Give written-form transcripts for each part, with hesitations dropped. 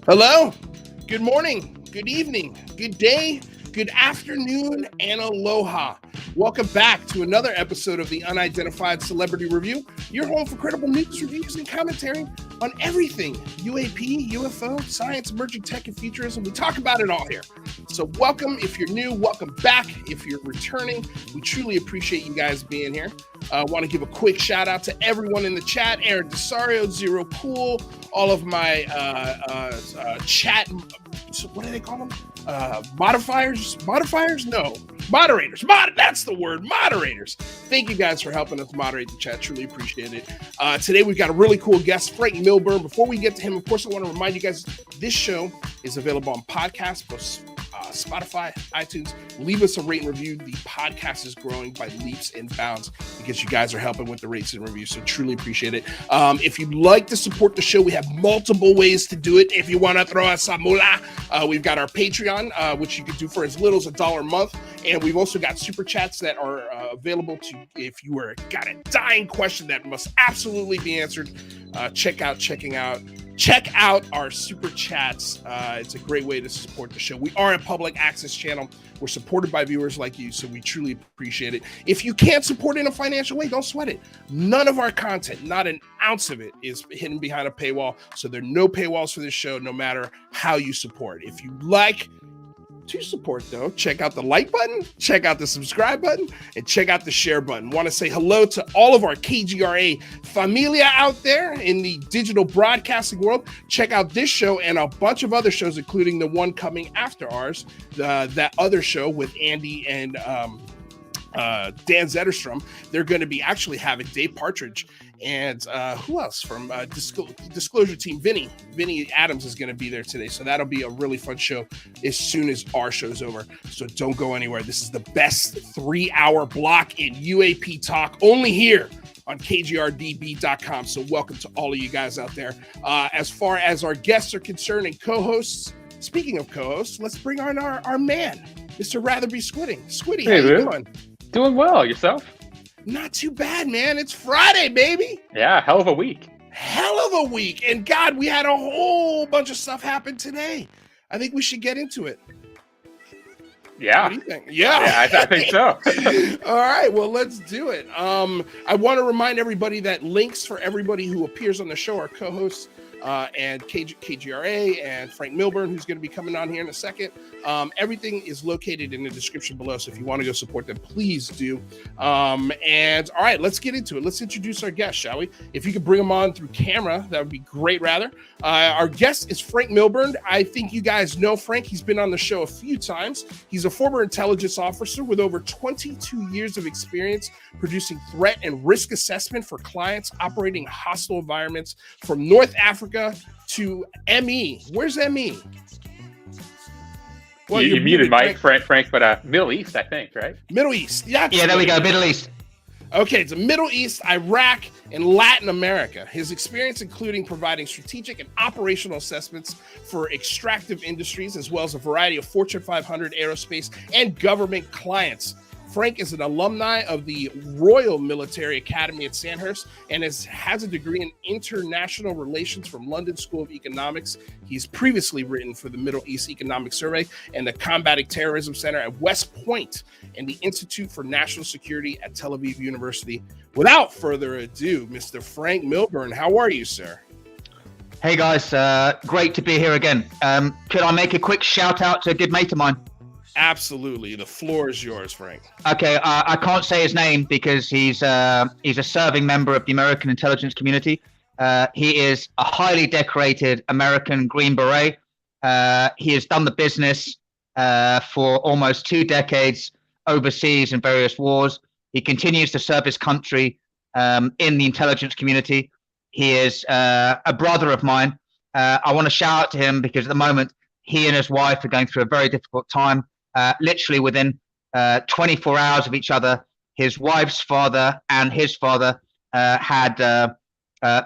Hello, good morning, good evening, good day, good afternoon, and aloha. Welcome back to another episode of the Unidentified Celebrity Review, your home for credible news, reviews, and commentary on everything UAP, UFO, science, emerging tech, and futurism. We talk about it all here. So welcome if you're new, welcome back if you're returning. We truly appreciate you guys being here. I want to give a quick shout out to everyone in the chat, Aaron Desario, Zero Cool, all of my chat, what do they call them? Modifiers? No, moderators. That's the word, moderators. Thank you guys for helping us moderate the chat. Truly appreciate it. Today we've got a really cool guest, Franc Milburn. Before we get to him, of course, I want to remind you guys, this show is available on podcast, both Spotify, iTunes. Leave us a rate and review. The podcast is growing by leaps and bounds because you guys are helping with the rates and reviews, so truly appreciate it. If you'd like to support the show, we have multiple ways to do it. If you want to throw us a moolah, we've got our Patreon, which you can do for as little as $1 a month, and we've also got super chats that are available to, if you got a dying question that must absolutely be answered, check out our super chats. It's a great way to support the show. We are a public access channel. We're supported by viewers like you, so we truly appreciate it. If you can't support in a financial way, don't sweat it. None of our content, not an ounce of it, is hidden behind a paywall. So there are no paywalls for this show, no matter how you support. If you like to support, though, check out the like button, check out the subscribe button, and check out the share button. Want to say hello to all of our KGRA familia out there in the digital broadcasting world. Check out this show and a bunch of other shows, including the one coming after ours, that other show with Andy and Dan Zetterstrom. They're going to be actually having Dave Partridge and who else from Disclosure Team, Vinny Adams is going to be there today, so that'll be a really fun show as soon as our show's over. So don't go anywhere. This is the best 3-hour block in UAP talk, only here on KGRDB.com. So welcome to all of you guys out there. As far as our guests are concerned and co-hosts, speaking of co-hosts, let's bring on our man, Mr. Ratherby Squitting. Squitty, hey, how you doing? Doing well. Yourself? Not too bad, man. It's Friday, baby. Yeah, hell of a week. And God, we had a whole bunch of stuff happen today. I think we should get into it. Yeah. What do you think? Yeah, I think so. All right, well, let's do it. I want to remind everybody that links for everybody who appears on the show are co-hosts, and KGRA and Franc Milburn, who's going to be coming on here in a second. Everything is located in the description below, so if you want to go support them, please do. And all right, let's get into it. Let's introduce our guest, shall we? If you could bring them on through camera, that would be great, rather. Our guest is Franc Milburn. I think you guys know Franc. He's been on the show a few times. He's a former intelligence officer with over 22 years of experience producing threat and risk assessment for clients operating hostile environments from North Africa to ME. Where's ME? Well, you muted Mike, Frank, but Middle East, I think, right? Middle East. Yeah, there we go, Middle East. Okay, it's Middle East, Iraq, and Latin America. His experience including providing strategic and operational assessments for extractive industries, as well as a variety of Fortune 500 aerospace and government clients. Franc is an alumni of the Royal Military Academy at Sandhurst and has a degree in international relations from London School of Economics. He's previously written for the Middle East Economic Survey and the Combating Terrorism Center at West Point and the Institute for National Security at Tel Aviv University. Without further ado, Mr. Franc Milburn, how are you, sir? Hey, guys. Great to be here again. Could I make a quick shout out to a good mate of mine? Absolutely. The floor is yours, Franc. Okay, I can't say his name because he's a serving member of the American intelligence community. He is a highly decorated American Green Beret. He has done the business for almost 2 decades overseas in various wars. He continues to serve his country in the intelligence community. He is a brother of mine. I want to shout out to him because at the moment, he and his wife are going through a very difficult time. Literally within 24 hours of each other, his wife's father and his father had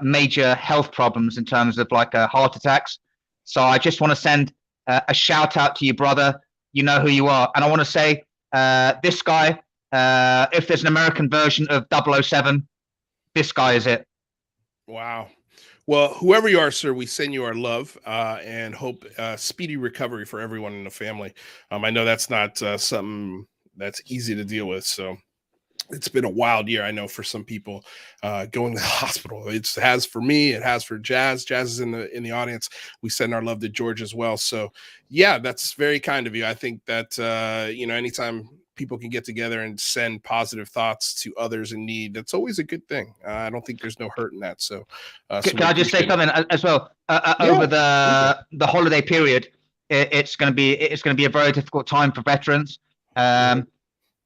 major health problems in terms of heart attacks. So I just want to send a shout out to you, brother. You know who you are. And I want to say this guy, if there's an American version of 007, this guy is it. Wow. Well, whoever you are, sir, we send you our love and hope speedy recovery for everyone in the family. I know that's not something that's easy to deal with. So it's been a wild year, I know, for some people going to the hospital. It has for me. It has for Jazz. Jazz is in the audience. We send our love to George as well. So, yeah, that's very kind of you. I think that anytime people can get together and send positive thoughts to others in need, that's always a good thing. I don't think there's no hurt in that. So, can I just say something as well? Over the holiday period, it's going to be a very difficult time for veterans.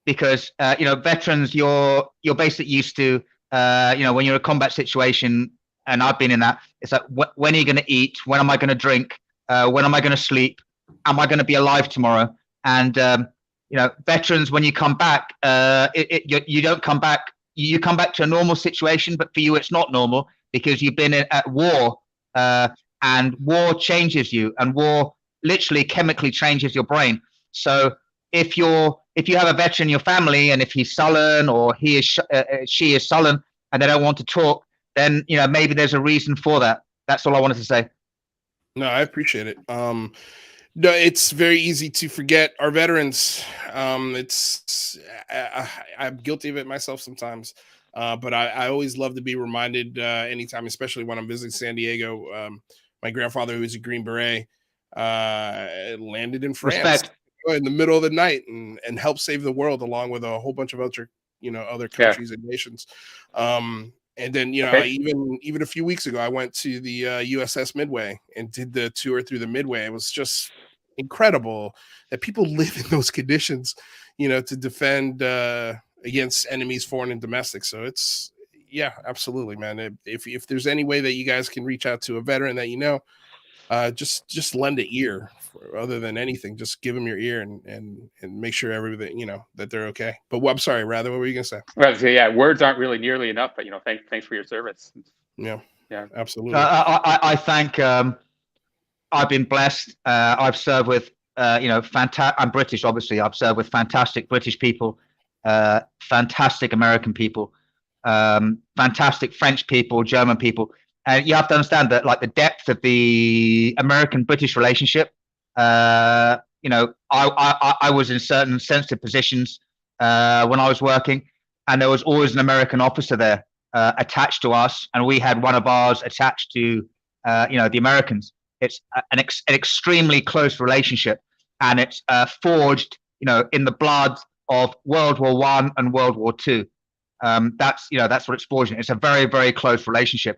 Because veterans, you're basically used to when you're in a combat situation, and I've been in that. It's like, when are you going to eat? When am I going to drink? When am I going to sleep? Am I going to be alive tomorrow? And veterans, when you come back, you don't come back. You come back to a normal situation, but for you, it's not normal because you've been at war, and war changes you, and war literally chemically changes your brain. So if you have a veteran in your family, and if he's sullen or she is sullen and they don't want to talk, then maybe there's a reason for that. That's all I wanted to say. No, I appreciate it. No, it's very easy to forget our veterans. I'm guilty of it myself sometimes, but I always love to be reminded anytime, especially when I'm visiting San Diego. My grandfather, who was a Green Beret, landed in France. Respect. In the middle of the night and help save the world along with a whole bunch of other countries and nations. And then, even a few weeks ago, I went to the USS Midway and did the tour through the Midway. It was just incredible that people live in those conditions, to defend against enemies, foreign and domestic. So it's, yeah, absolutely, man. If there's any way that you guys can reach out to a veteran that just lend an ear. Other than anything, just give them your ear and make sure everything that they're okay. But I'm sorry, Rather, what were you gonna say? Well, yeah, words aren't really nearly enough, but thanks for your service. Yeah, absolutely. I thank. I've been blessed. I've served with fantastic. I'm British, obviously. I've served with fantastic British people, fantastic American people, fantastic French people, German people. And you have to understand that, like, the depth of the American-British relationship. I was in certain sensitive positions when I was working, and there was always an American officer there attached to us, and we had one of ours attached to the Americans. It's an extremely close relationship, and it's forged in the blood of World War I and World War II. That's what it's forged in. It's a very, very close relationship.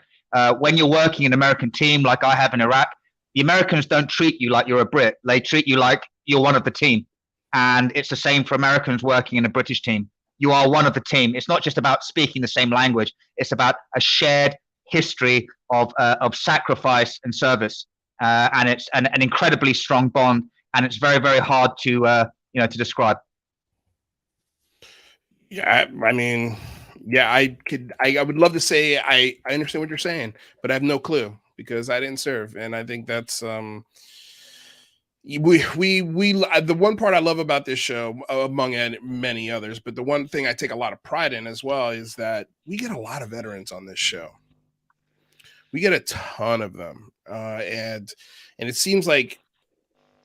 When you're working in an American team like I have in Iraq, the Americans don't treat you like you're a Brit. They treat you like you're one of the team. And it's the same for Americans working in a British team. You are one of the team. It's not just about speaking the same language. It's about a shared history of sacrifice and service. And it's an incredibly strong bond. And it's very, very hard to describe. Yeah, I mean, yeah, I would love to say I understand what you're saying, but I have no clue because I didn't serve. And I think that's the one part I love about this show, among many others, but the one thing I take a lot of pride in as well is that we get a lot of veterans on this show. We get a ton of them, and it seems like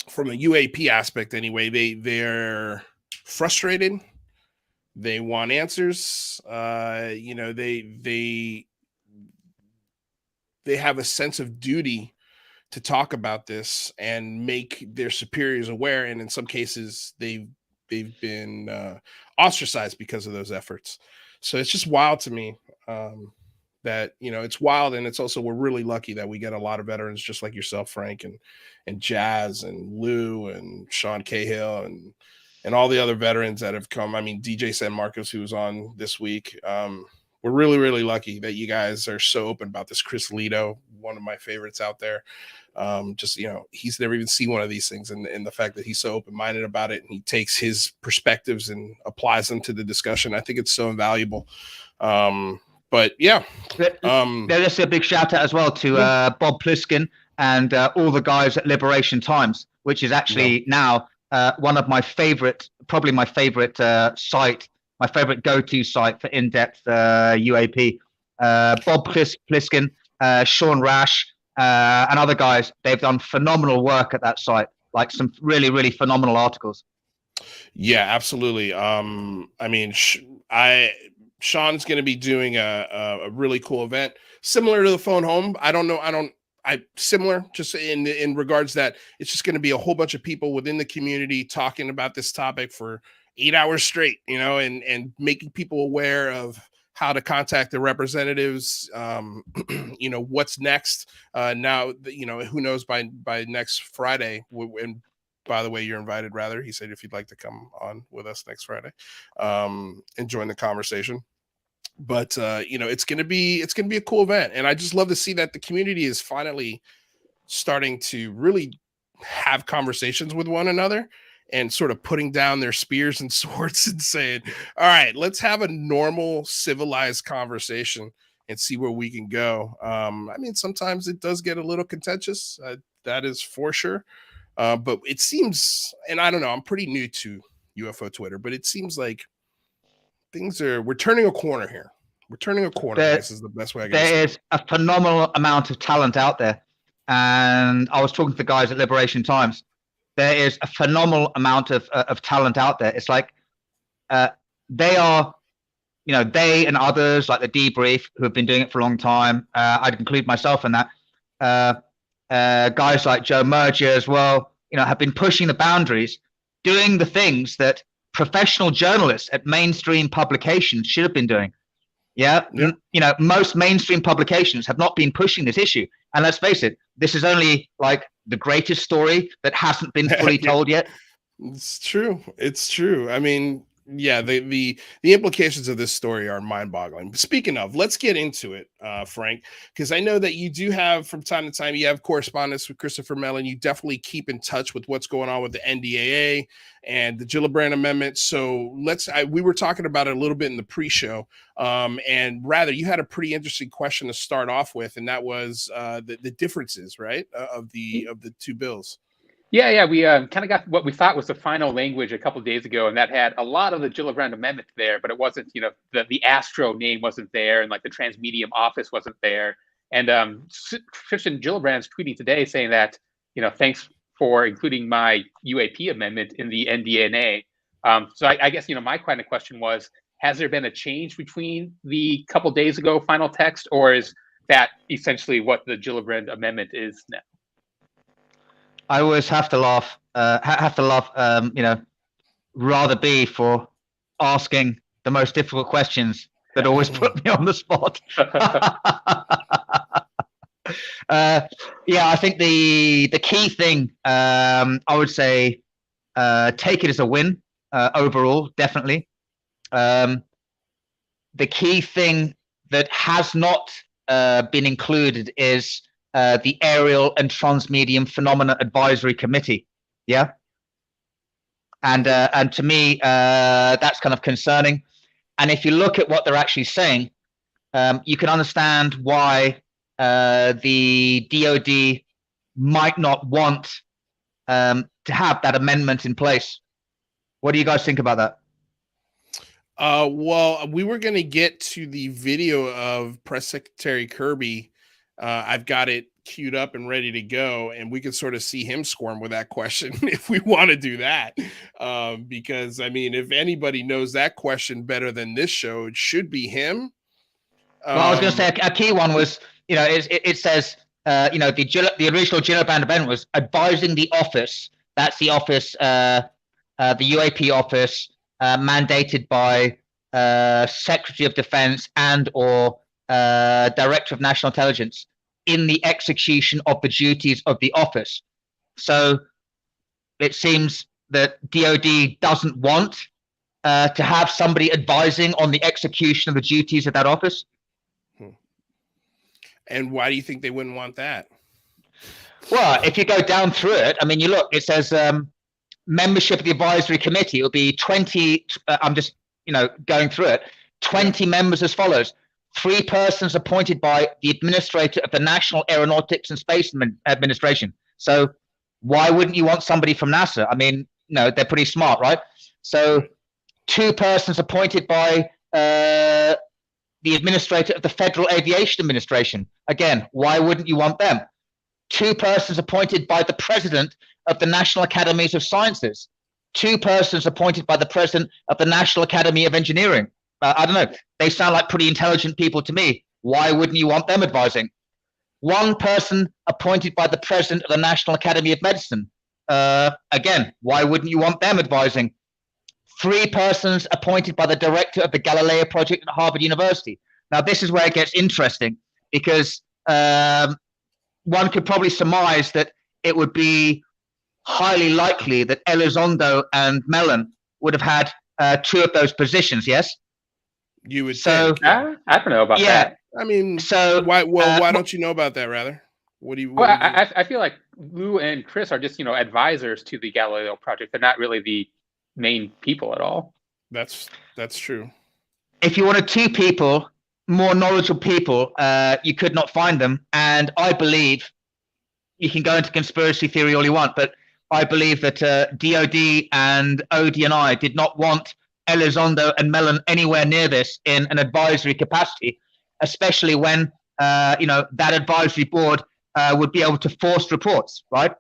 from the UAP aspect anyway, they're frustrated. They want answers. They have a sense of duty to talk about this and make their superiors aware. And in some cases, they've been ostracized because of those efforts. So it's just wild to me that it's wild, and it's also, we're really lucky that we get a lot of veterans just like yourself, Frank, and Jazz and Lou and Sean Cahill and all the other veterans that have come. I mean, DJ San Marcos, who was on this week. We're really, really lucky that you guys are so open about this. Chris Lito, one of my favorites out there. He's never even seen one of these things. And the fact that he's so open-minded about it and he takes his perspectives and applies them to the discussion, I think it's so invaluable. But yeah. There's a big shout out as well to Bob Pliskin and all the guys at Liberation Times, which is actually now one of my favorite, probably my favorite site, my favorite go-to site for in-depth UAP. Bob Pliskin Sean Rash, and other guys. They've done phenomenal work at that site, like some really, really phenomenal articles. Yeah, absolutely. I mean, Sean's going to be doing a really cool event similar to the phone home. Similar just in regards that it's just going to be a whole bunch of people within the community talking about this topic for 8 hours straight, and making people aware of how to contact the representatives, what's next. Now, who knows by next Friday. And by the way, you're invited, rather. He said if you'd like to come on with us next Friday and join the conversation. But it's gonna be a cool event, and I just love to see that the community is finally starting to really have conversations with one another and sort of putting down their spears and swords and saying, all right, let's have a normal, civilized conversation and see where we can go. I mean, sometimes it does get a little contentious, that is for sure. But it seems, and I don't know, I'm pretty new to UFO Twitter, but it seems like we're turning a corner here. We're turning a corner. I guess is the best way I can say it. There is a phenomenal amount of talent out there. And I was talking to the guys at Liberation Times. There is a phenomenal amount of talent out there. It's like they are, they and others like the Debrief who have been doing it for a long time. I'd include myself in that. Guys like Joe Merger as well, have been pushing the boundaries, doing the things that professional journalists at mainstream publications should have been doing. Yeah. Most mainstream publications have not been pushing this issue. And let's face it, this is only like the greatest story that hasn't been fully told yet. It's true. I mean, yeah, the implications of this story are mind-boggling. Speaking of, let's get into it, Frank, because I know that you do have, from time to time, you have correspondence with Christopher Mellon. You definitely keep in touch with what's going on with the NDAA and the Gillibrand Amendment. So we were talking about it a little bit in the pre-show, and rather, you had a pretty interesting question to start off with, and that was the differences, right, of the two bills. Yeah, we kind of got what we thought was the final language a couple of days ago, and that had a lot of the Gillibrand Amendment there, but it wasn't, the Astro name wasn't there, and like the Transmedium office wasn't there. And Christian Gillibrand's tweeting today saying that, thanks for including my UAP amendment in the NDAA. So I guess, my kind of question was, has there been a change between the couple days ago final text, or is that essentially what the Gillibrand Amendment is now? I always have to laugh, rather be for asking the most difficult questions that always put me on the spot. I think the key thing, I would say, take it as a win overall, definitely. The key thing that has not been included is the Aerial and Transmedium Phenomena Advisory Committee. Yeah. And to me, that's kind of concerning. And if you look at what they're actually saying, you can understand why the DOD might not want to have that amendment in place. What do you guys think about that? Well, we were going to get to the video of Press Secretary Kirby. I've got it queued up and ready to go, and we can sort of see him squirm with that question if we want to do that. Because, I mean, if anybody knows that question better than this show, it should be him. Well, I was going to say a key one was, it says, the original Gillibrand Amendment was advising the office. That's the office, the UAP office, mandated by Secretary of Defense and or Director of National Intelligence in the execution of the duties of the office. So it seems that DOD doesn't want to have somebody advising on the execution of the duties of that office. And why do you think they wouldn't want that? Well, if you go down through it, I mean, you look, it says membership of the advisory committee. It'll be 20, I'm just, going through it, 20 members as follows. 3 persons appointed by the administrator of the National Aeronautics and Space Administration. So why wouldn't you want somebody from NASA? I mean, they're pretty smart, right? So 2 persons appointed by the administrator of the Federal Aviation Administration. Again, why wouldn't you want them? 2 persons appointed by the president of the National Academies of Sciences. 2 persons appointed by the president of the National Academy of Engineering. I don't know. They sound like pretty intelligent people to me. Why wouldn't you want them advising? 1 person appointed by the president of the National Academy of Medicine. Again, why wouldn't you want them advising? 3 persons appointed by the director of the Galileo project at Harvard University. Now, this is where it gets interesting, because one could probably surmise that it would be highly likely that Elizondo and Mellon would have had 2 of those positions, yes? You would think. I don't know about that. I mean, so why don't you know about that, rather? What do you? Well, I feel like Lou and Chris are just, advisors to the Galileo project. They're not really the main people at all. That's true. If you wanted 2 people, more knowledgeable people, you could not find them. And I believe, you can go into conspiracy theory all you want, but I believe that DOD and ODNI did not want Elizondo and Mellon anywhere near this in an advisory capacity, especially when that advisory board would be able to force reports, right?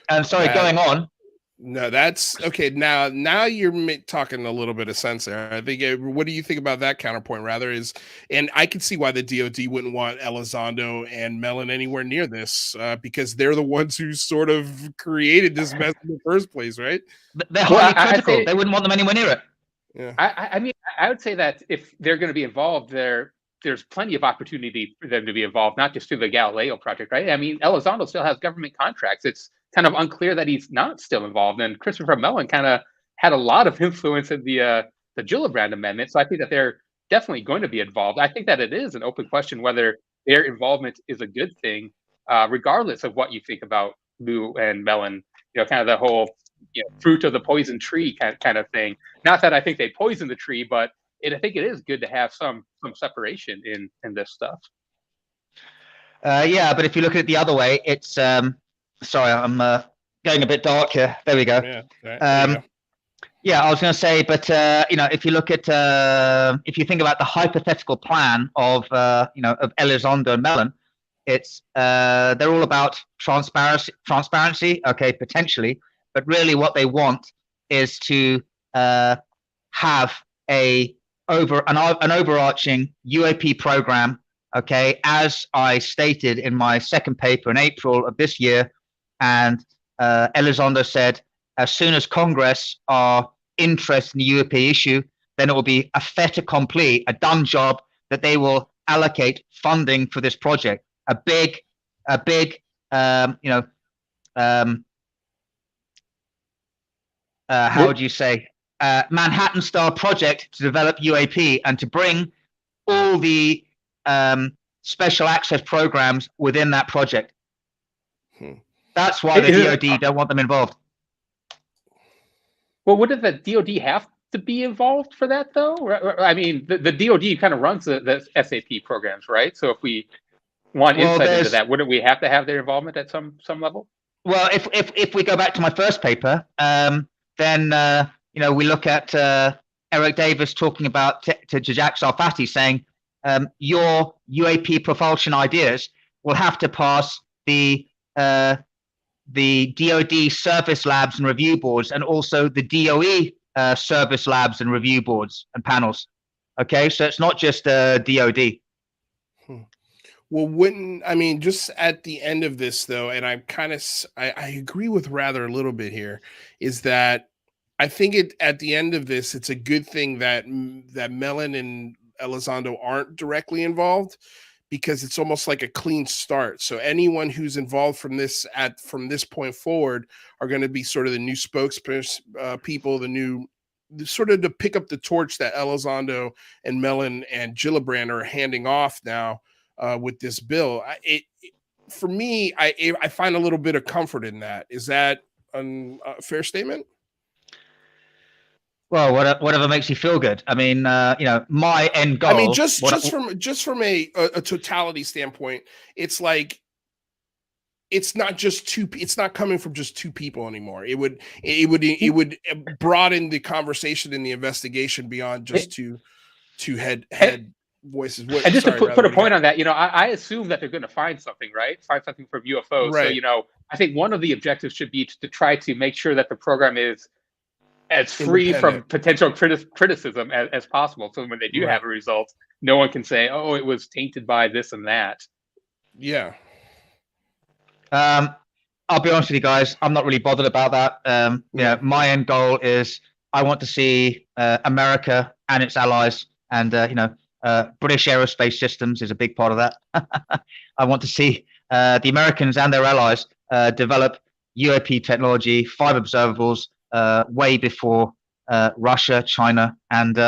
And going on. No, that's okay. Now you're talking a little bit of sense there. I think. What do you think about that counterpoint? Rather and I can see why the DoD wouldn't want Elizondo and Mellon anywhere near this, because they're the ones who sort of created this mess in the first place, right? They're highly critical. They wouldn't want them anywhere near it. Yeah. I mean, I would say that if they're going to be involved, there's plenty of opportunity for them to be involved, not just through the Galileo project, right? I mean, Elizondo still has government contracts. It's kind of unclear that he's not still involved. And Christopher Mellon kind of had a lot of influence in the Gillibrand Amendment. So I think that they're definitely going to be involved. I think that it is an open question whether their involvement is a good thing, regardless of what you think about Lou and Mellon, kind of the whole fruit of the poison tree kind of thing. Not that I think they poisoned the tree, but I think it is good to have some separation in this stuff. Yeah, but if you look at it the other way, it's sorry, I'm going a bit dark here. There we go. Yeah, I was going to say, but if you look at if you think about the hypothetical plan of of Elizondo and Mellon, it's they're all about transparency. Okay, potentially, but really what they want is to have an overarching UAP program. Okay, as I stated in my second paper in April of this year, and Elizondo said, as soon as Congress are interested in the UAP issue, then it will be a fait accompli, a done job, that they will allocate funding for this project. A big, how would you say, Manhattan-style project to develop UAP and to bring all the special access programs within that project. That's why the DoD don't want them involved. Well, wouldn't the DoD have to be involved for that, though? I mean, the DoD kind of runs the SAP programs, right? So if we want insight into that, wouldn't we have to have their involvement at some level? Well, if we go back to my first paper, then we look at Eric Davis talking about to Jacques Sarfati saying your UAP propulsion ideas will have to pass the DoD service labs and review boards, and also the DOE service labs and review boards and panels. Okay, so it's not just DoD. Well, just at the end of this, though, and I agree with Rather a little bit here, is that I think at the end of this, it's a good thing that Mellon and Elizondo aren't directly involved, because it's almost like a clean start. So anyone who's involved from this point forward are going to be sort of the new spokesperson, people, the new sort of to pick up the torch that Elizondo and Mellon and Gillibrand are handing off now with this bill. For me, I find a little bit of comfort in that. Is that a fair statement? Well, whatever makes you feel good. I mean, my end goal. I mean, just from a totality standpoint, it's like it's not just two. It's not coming from just 2 people anymore. It would broaden the conversation in the investigation beyond just two head voices. And just to put a point on that, I assume that they're going to find something, right? Find something from UFOs. Right. So, I think one of the objectives should be to try to make sure that the program is as free from potential criticism as possible. So when they do have a result, no one can say, oh, it was tainted by this and that. Yeah. I'll be honest with you guys. I'm not really bothered about that. My end goal is I want to see America and its allies, and British aerospace systems is a big part of that. I want to see the Americans and their allies develop UAP technology, 5 observables, way before Russia, China, and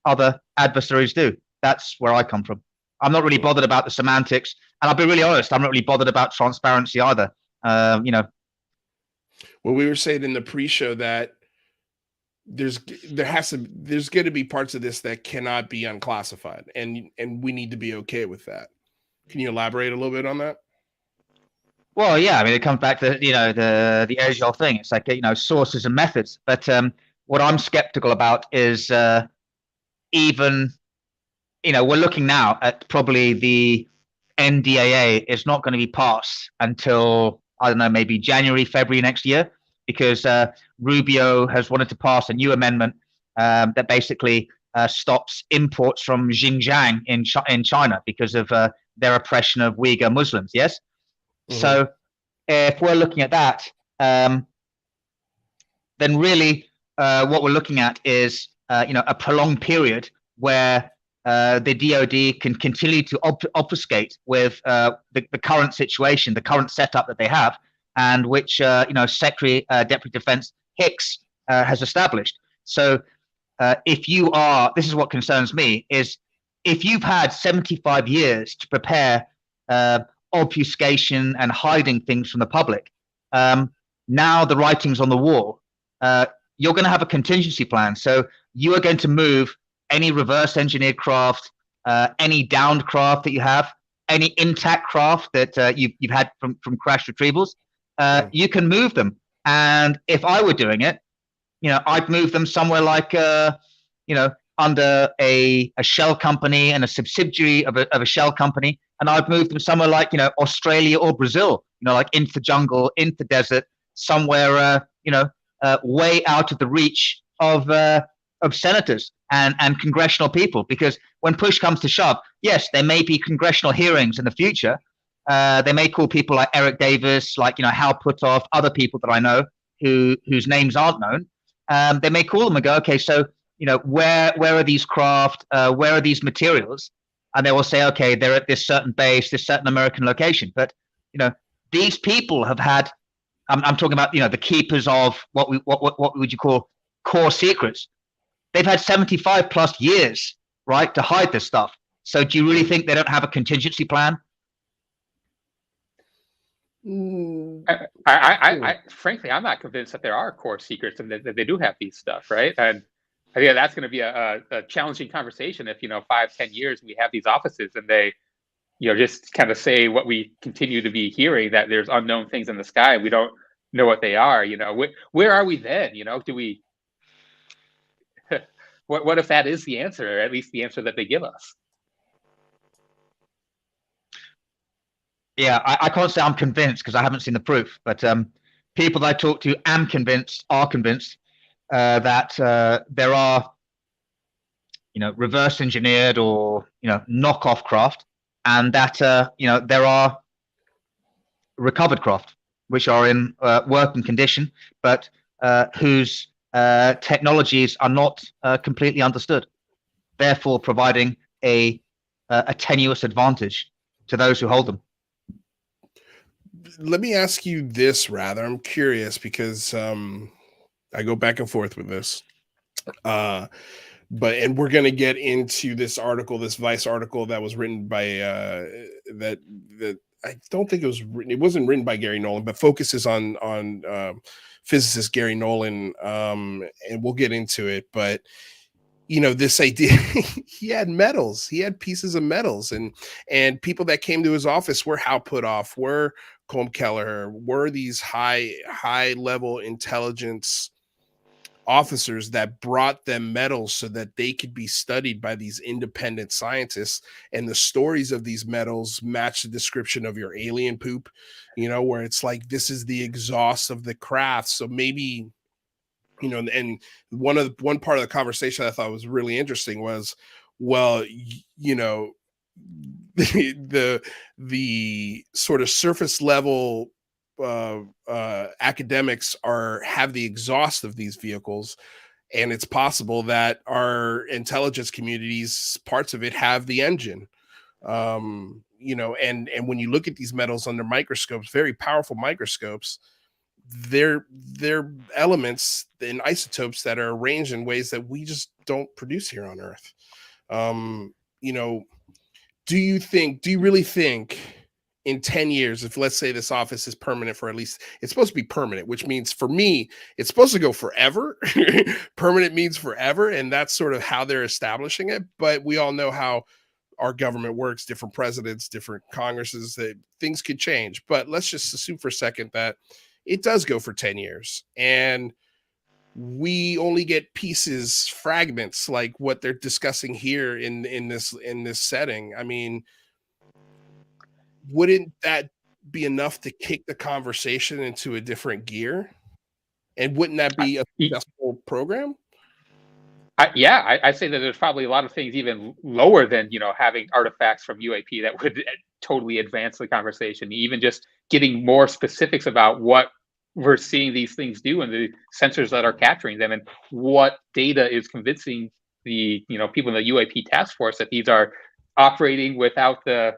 other adversaries do. That's where I come from. I'm not really bothered about the semantics, and I'll be really honest. I'm not really bothered about transparency either. Well, we were saying in the pre-show that there's going to be parts of this that cannot be unclassified, and we need to be okay with that. Can you elaborate a little bit on that? Well, yeah, I mean, it comes back to the age-old thing. It's like sources and methods. But what I'm skeptical about is even we're looking now at probably the NDAA is not going to be passed until I don't know, maybe January, February next year, because Rubio has wanted to pass a new amendment that basically stops imports from Xinjiang in China because of their oppression of Uyghur Muslims. Yes. Mm-hmm. So if we're looking at that, then really what we're looking at is a prolonged period where the DoD can continue to obfuscate with the current situation, the current setup that they have, and which Secretary Deputy Defense Hicks has established. So if you are, this is what concerns me, is if you've had 75 years to prepare obfuscation and hiding things from the public, now the writing's on the wall. You're going to have a contingency plan. So you are going to move any reverse engineered craft, any downed craft that you have, any intact craft that you've had from crash retrievals, you can move them. And if I were doing it, I'd move them somewhere like, under a shell company and a subsidiary of a shell company, and I'd move them somewhere like, Australia or Brazil, like into the jungle, into the desert, somewhere, way out of the reach of senators and congressional people. Because when push comes to shove, yes, there may be congressional hearings in the future. They may call people like Eric Davis, like, Hal Puthoff, other people that I know whose names aren't known. They may call them and go, okay, so, where are these craft? Where are these materials? And they will say, okay, they're at this certain base, this certain American location. But, these people have had, I'm talking about, the keepers of what would you call core secrets. They've had 75 plus years, right, to hide this stuff. So do you really think they don't have a contingency plan? Frankly, I'm not convinced that there are core secrets and that they do have these stuff, right? And I think that's going to be a challenging conversation if 5-10 years we have these offices and they just kind of say what we continue to be hearing, that there's unknown things in the sky, we don't know what they are. Where are we then? Do we what if that is the answer, or at least the answer that they give us? Yeah, I can't say I'm convinced because I haven't seen the proof, but people that I talk to are convinced that there are, reverse engineered or, knockoff craft, and that, there are recovered craft, which are in working condition, but whose technologies are not completely understood, therefore providing a tenuous advantage to those who hold them. Let me ask you this, rather. I'm curious because I go back and forth with this. And we're going to get into this article, this Vice article that was written by that I don't think it wasn't written by Gary Nolan, but focuses on physicist Gary Nolan, and we'll get into it. But this idea, he had medals, he had pieces of medals, and people that came to his office were Hal Puthoff, were Colm Kelleher, were these high level intelligence officers that brought them medals so that they could be studied by these independent scientists. And the stories of these medals match the description of your alien poop, where it's like, this is the exhaust of the craft. So maybe, and one part of the conversation I thought was really interesting was, well, the sort of surface level academics have the exhaust of these vehicles, and it's possible that our intelligence communities, parts of it, have the engine. And when you look at these metals under microscopes, very powerful microscopes, they're elements and isotopes that are arranged in ways that we just don't produce here on Earth. Do you really think in 10 years, if let's say this office is permanent for at least, it's supposed to be permanent, which means for me, it's supposed to go forever. Permanent means forever. And that's sort of how they're establishing it. But we all know how our government works, different presidents, different Congresses, that things could change. But let's just assume for a second that it does go for 10 years. And we only get pieces, fragments, like what they're discussing here in this setting. I mean, wouldn't that be enough to kick the conversation into a different gear? And wouldn't that be a successful program? I'd say that there's probably a lot of things even lower than, having artifacts from UAP that would totally advance the conversation. Even just getting more specifics about what we're seeing these things do and the sensors that are capturing them, and what data is convincing the, people in the UAP task force that these are operating without the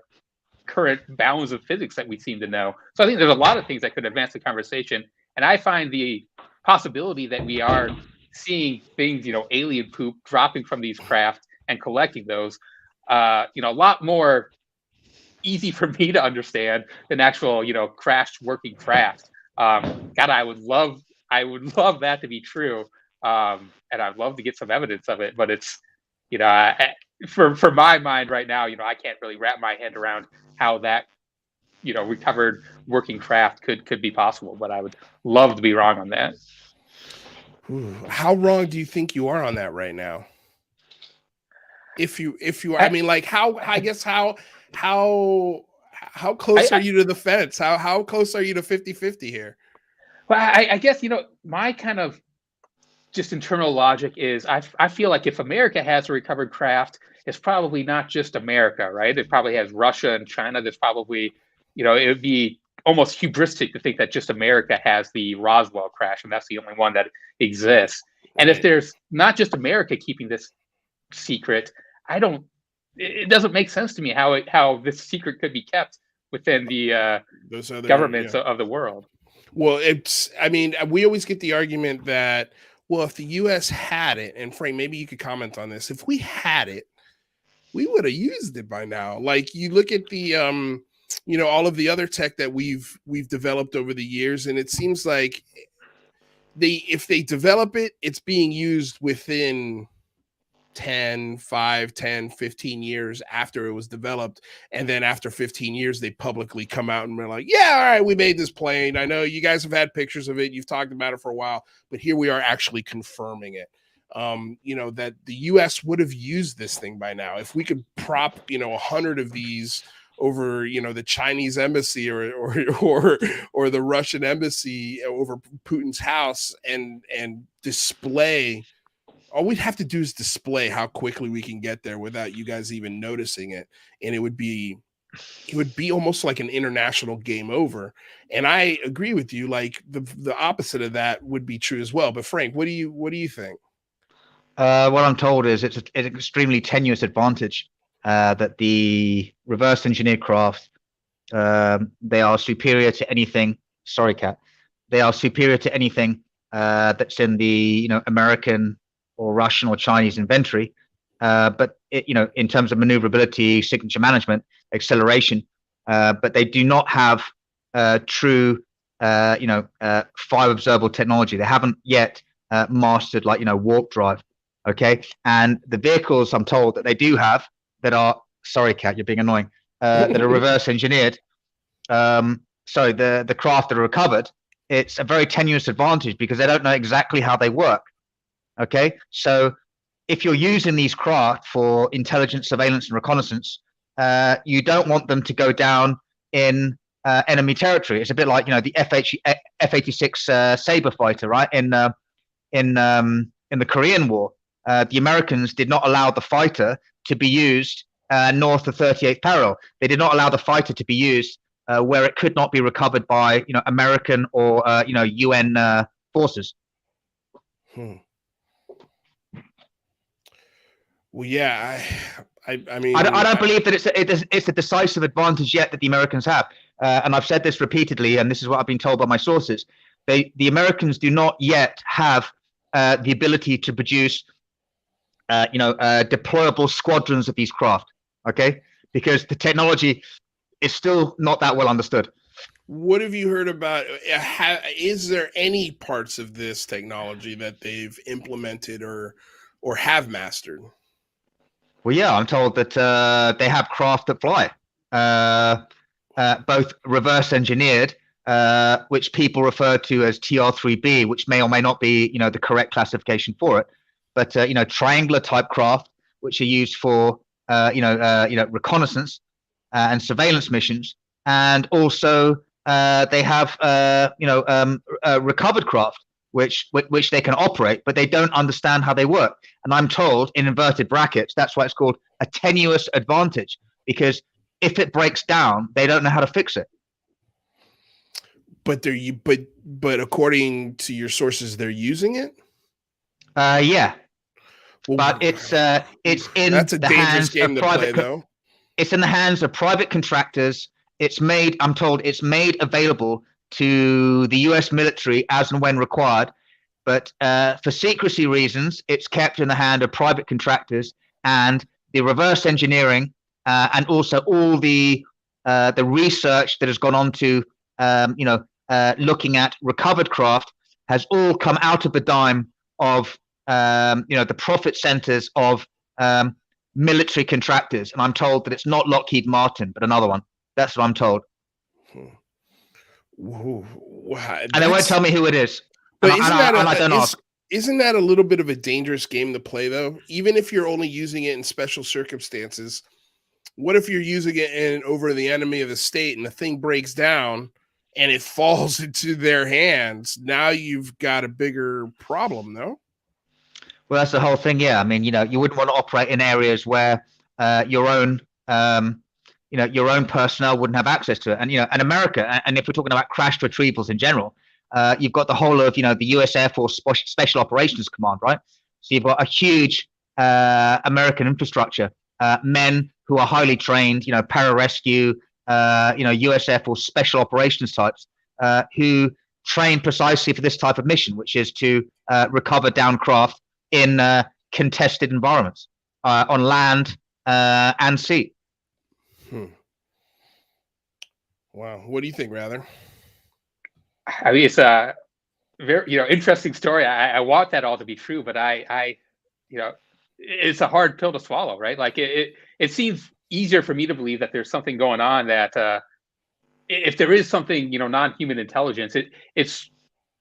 current bounds of physics that we seem to know. So I think there's a lot of things that could advance the conversation. And I find the possibility that we are seeing things, alien poop dropping from these craft and collecting those, a lot more easy for me to understand than actual, crashed working craft. God, I would love that to be true. And I'd love to get some evidence of it, but it's, for my mind right now, I can't really wrap my head around how that, recovered working craft could be possible, but I would love to be wrong on that. How wrong do you think you are on that right now? If you are, I mean, like how close are you to the fence? How close are you to 50-50 here? Well, I guess, my kind of just internal logic is I feel like if America has a recovered craft, it's probably not just America, right? It probably has Russia and China. There's probably, it would be almost hubristic to think that just America has the Roswell crash and that's the only one that exists. And if there's not just America keeping this secret, it doesn't make sense to me how this secret could be kept within the governments of the world. Well, we always get the argument that, well, if the U.S. had it, and Frank, maybe you could comment on this, if we had it, we would have used it by now. Like, you look at the, all of the other tech that we've developed over the years, and it seems like if they develop it, it's being used within 10, 15 years after it was developed. And then after 15 years, they publicly come out and we're like, yeah, all right, we made this plane. I know you guys have had pictures of it. You've talked about it for a while, but here we are actually confirming it. That the U.S. would have used this thing by now. If we could prop, 100 of these over, the Chinese embassy or the Russian embassy over Putin's house and display, all we'd have to do is display how quickly we can get there without you guys even noticing it. And it would be almost like an international game over. And I agree with you. Like the opposite of that would be true as well. But Frank, what do you think? What I'm told is it's an extremely tenuous advantage that the reverse engineered craft, they are superior to anything. Sorry, Kat. They are superior to anything that's in the American or Russian or Chinese inventory. But in terms of maneuverability, signature management, acceleration, but they do not have true fire observable technology. They haven't yet mastered warp drive. Okay, and the vehicles I'm told that they do have that are, sorry, Kat, you're being annoying, that are reverse engineered. The craft that are recovered, it's a very tenuous advantage because they don't know exactly how they work. Okay, so if you're using these craft for intelligence, surveillance, and reconnaissance, you don't want them to go down in enemy territory. It's a bit like the F-86 Sabre fighter, right? In the Korean War, the Americans did not allow the fighter to be used north of 38th parallel. They did not allow the fighter to be used where it could not be recovered by American or UN forces. Well, yeah, I mean, I don't believe that it's a decisive advantage yet that the Americans have, and I've said this repeatedly, and this is what I've been told by my sources. The Americans do not yet have the ability to produce, deployable squadrons of these craft. Okay, because the technology is still not that well understood. What have you heard about? Is there any parts of this technology that they've implemented or have mastered? Well, yeah, I'm told that they have craft that fly, both reverse engineered, which people refer to as TR-3B, which may or may not be, the correct classification for it, but triangular type craft, which are used for, reconnaissance and surveillance missions, and also they have, recovered craft, which they can operate, but they don't understand how they work. And I'm told, in inverted brackets, that's why it's called a tenuous advantage, because if it breaks down, they don't know how to fix it. But but according to your sources, they're using it. Yeah, well, but it's in that's a the dangerous hands game of to private. Play, though. It's in the hands of private contractors. I'm told it's made available to the U.S. military as and when required, but for secrecy reasons, it's kept in the hand of private contractors, and the reverse engineering and also all the research that has gone on to looking at recovered craft has all come out of the dime of the profit centers of military contractors, and I'm told that it's not Lockheed Martin but another one. That's what I'm told. Wow, and they won't tell me who it is. But isn't that a little bit of a dangerous game to play, though? Even if you're only using it in special circumstances, what if you're using it over the enemy of the state and the thing breaks down and it falls into their hands? Now you've got a bigger problem, no? Well, that's the whole thing. Yeah, I mean, you wouldn't want to operate in areas where your own personnel wouldn't have access to it. And and America, and if we're talking about crash retrievals in general, you've got the whole of the U.S. Air Force Special Operations Command, right? So you've got a huge American infrastructure, men who are highly trained, pararescue, U.S. Air Force Special Operations types, who train precisely for this type of mission, which is to recover down craft in contested environments on land and sea. Wow. What do you think, Rather? I mean, it's a very, interesting story. I want that all to be true, but it's a hard pill to swallow, right? Like it seems easier for me to believe that there's something going on, that if there is something, non-human intelligence, it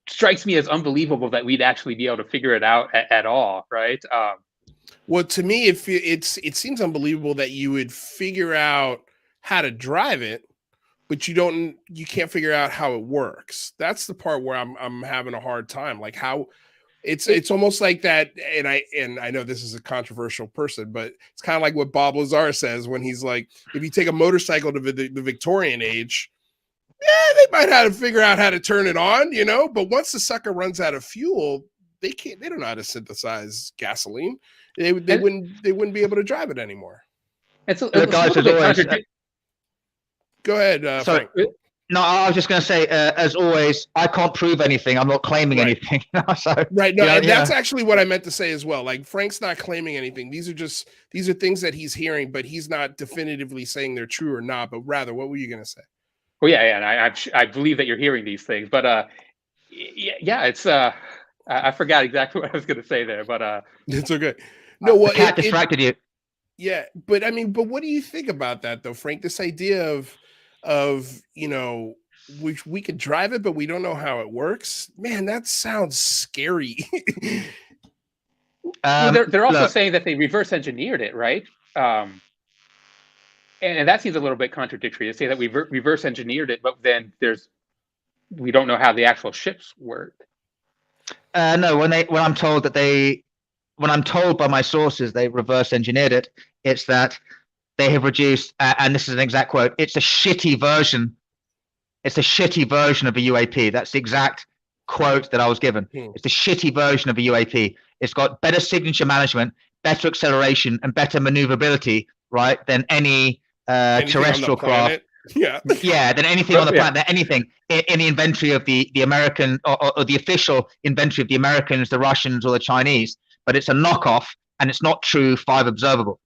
strikes me as unbelievable that we'd actually be able to figure it out at all, right? Well, to me, it seems unbelievable that you would figure out how to drive it, but you can't figure out how it works. That's the part where I'm having a hard time. Like how it's almost like that. And I know this is a controversial person, but it's kind of like what Bob Lazar says when he's like, if you take a motorcycle to the Victorian age, yeah, they might have to figure out how to turn it on, but once the sucker runs out of fuel, they don't know how to synthesize gasoline. They wouldn't be able to drive it anymore. Go ahead. Sorry. Frank. No, I was just going to say, as always, I can't prove anything. I'm not claiming anything. Right. No, and that's actually what I meant to say as well. Like Frank's not claiming anything. These are things that he's hearing, but he's not definitively saying they're true or not. But rather, what were you going to say? Well, yeah, and I believe that you're hearing these things, but it's I forgot exactly what I was going to say there, but it's okay. No, well, the cat distracted you. Yeah, but I mean, what do you think about that though, Frank? This idea of we could drive it, but we don't know how it works. Man, that sounds scary. Well, they're also Look, saying that they reverse engineered it, right? And that seems a little bit contradictory to say that we reverse engineered it, but then we don't know how the actual ships work. no, when I'm told by my sources they reverse engineered it, it's that they have reduced, and this is an exact quote, it's a shitty version of a UAP. That's the exact quote that I was given. It's a shitty version of a UAP. It's got better signature management, better acceleration, and better maneuverability, right, than any terrestrial craft. Yeah. Yeah, than anything on the planet, than anything in the inventory of the American or the official inventory of the Americans, the Russians, or the Chinese. But it's a knockoff, and it's not true 5 observable.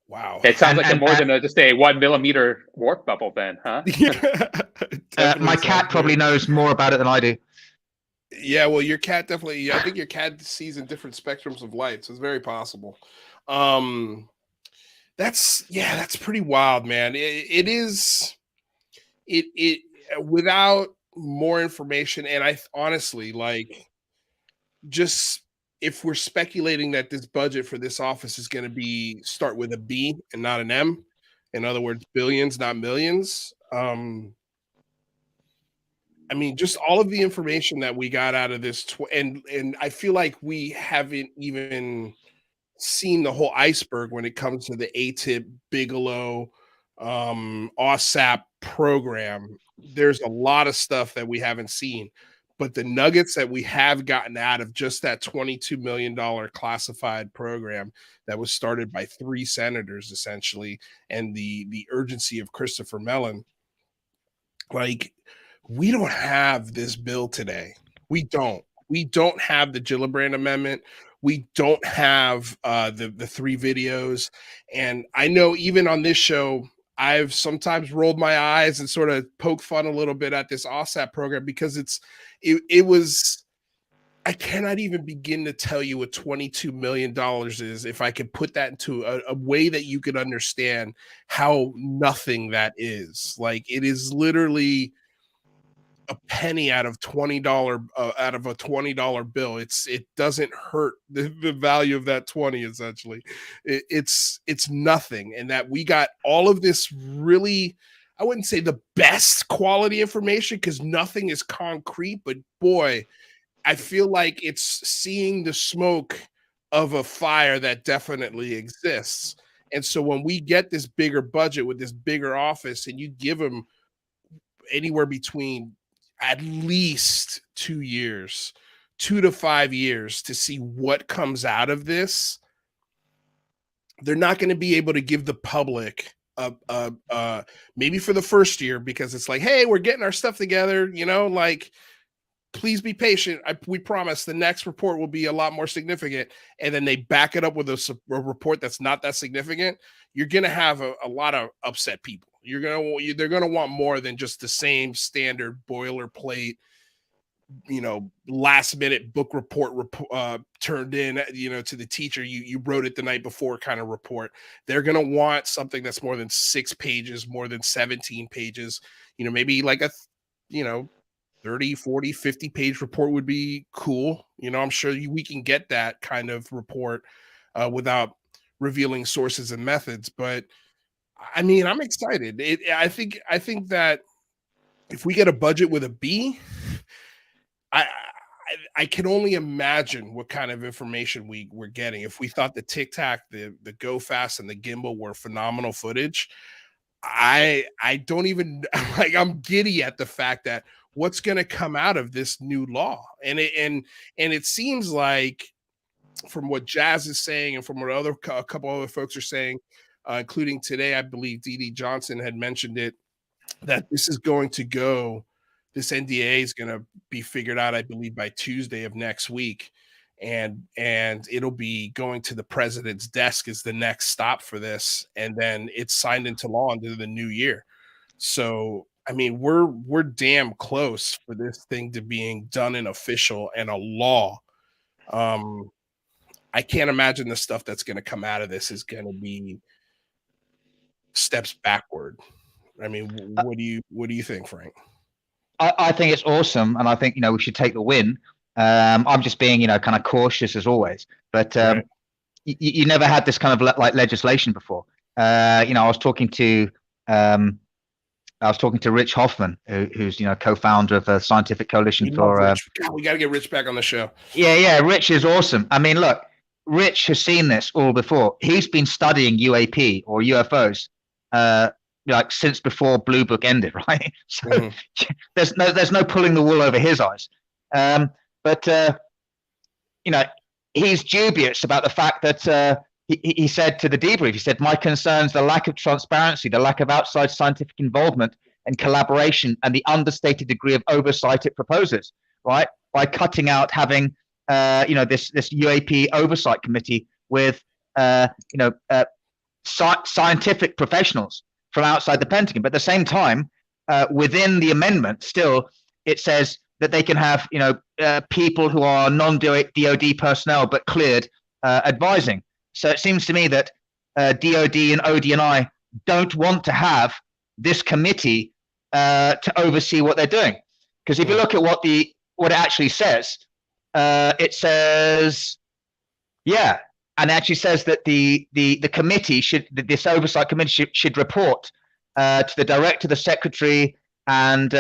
Wow. It sounds like more than just a 1 millimeter warp bubble, then, huh? Yeah, my cat probably knows more about it than I do. Yeah, well, your cat definitely. I think your cat sees in different spectrums of light, so it's very possible. That's pretty wild, man. It is. It without more information, and I honestly like just. If we're speculating that this budget for this office is going to start with a B and not an M, in other words, billions, not millions. I mean, just all of the information that we got out of this, and I feel like we haven't even seen the whole iceberg when it comes to the ATIP, Bigelow, OSAP program. There's a lot of stuff that we haven't seen. But the nuggets that we have gotten out of just that $22 million classified program that was started by 3 senators, essentially, and the urgency of Christopher Mellon, like, we don't have this bill today. We don't have the Gillibrand Amendment. We don't have the 3 videos. And I know even on this show, I've sometimes rolled my eyes and sort of poke fun a little bit at this OSAP program because it was, I cannot even begin to tell you what $22 million is if I could put that into a way that you could understand how nothing that is. Like, it is literally a penny out of $20 out of a $20 bill. It doesn't hurt the value of that 20. Essentially, it's nothing. And that we got all of this really, I wouldn't say the best quality information because nothing is concrete, but boy, I feel like it's seeing the smoke of a fire that definitely exists. And so when we get this bigger budget with this bigger office and you give them anywhere between at least 2 years, 2 to 5 years to see what comes out of this, they're not going to be able to give the public maybe for the first year because it's like, hey, we're getting our stuff together, like, please be patient. We promise the next report will be a lot more significant. And then they back it up with a report that's not that significant. You're going to have a lot of upset people. They're going to want more than just the same standard boilerplate, last minute book report turned in, to the teacher. You wrote it the night before kind of report. They're going to want something that's more than 6 pages, more than 17 pages, maybe like a, 30, 40, 50 page report would be cool. I'm sure we can get that kind of report without revealing sources and methods. But I mean, I'm excited. I think that if we get a budget with a B, I can only imagine what kind of information we're getting. If we thought the Tic Tac, the Go Fast, and the Gimbal were phenomenal footage, I don't even like. I'm giddy at the fact that what's going to come out of this new law, and it seems like from what Jazz is saying and from what a couple other folks are saying, including today, I believe Dee Johnson had mentioned it, that this NDAA is going to be figured out, I believe, by Tuesday of next week. And it'll be going to the president's desk as the next stop for this. And then it's signed into law into the new year. So, I mean, we're damn close for this thing to being done in official and a law. I can't imagine the stuff that's going to come out of this is going to be steps backward. I mean, what do you think, Frank? I think it's awesome, and I think we should take the win. I'm just being, kind of cautious as always. But Right. you never had this kind of like legislation before. I was talking to Rich Hoffman, who's co-founder of the Scientific Coalition We love for. Rich. God, we got to get Rich back on the show. Yeah, Rich is awesome. I mean, look, Rich has seen this all before. He's been studying UAP or UFOs, like since before Blue Book ended, right? So there's no pulling the wool over his eyes. But he's dubious about the fact that he said to the debrief, he said, my concerns, the lack of transparency, the lack of outside scientific involvement and collaboration, and the understated degree of oversight it proposes, right? By cutting out having, this UAP oversight committee with, scientific professionals from outside the Pentagon. But at the same time, within the amendment, still, it says that they can have, people who are non-DOD personnel but cleared advising. So it seems to me that DOD and ODNI don't want to have this committee to oversee what they're doing. Because if you look at what it actually says, it says, and it actually says that the committee this oversight committee should report to the director, the secretary, and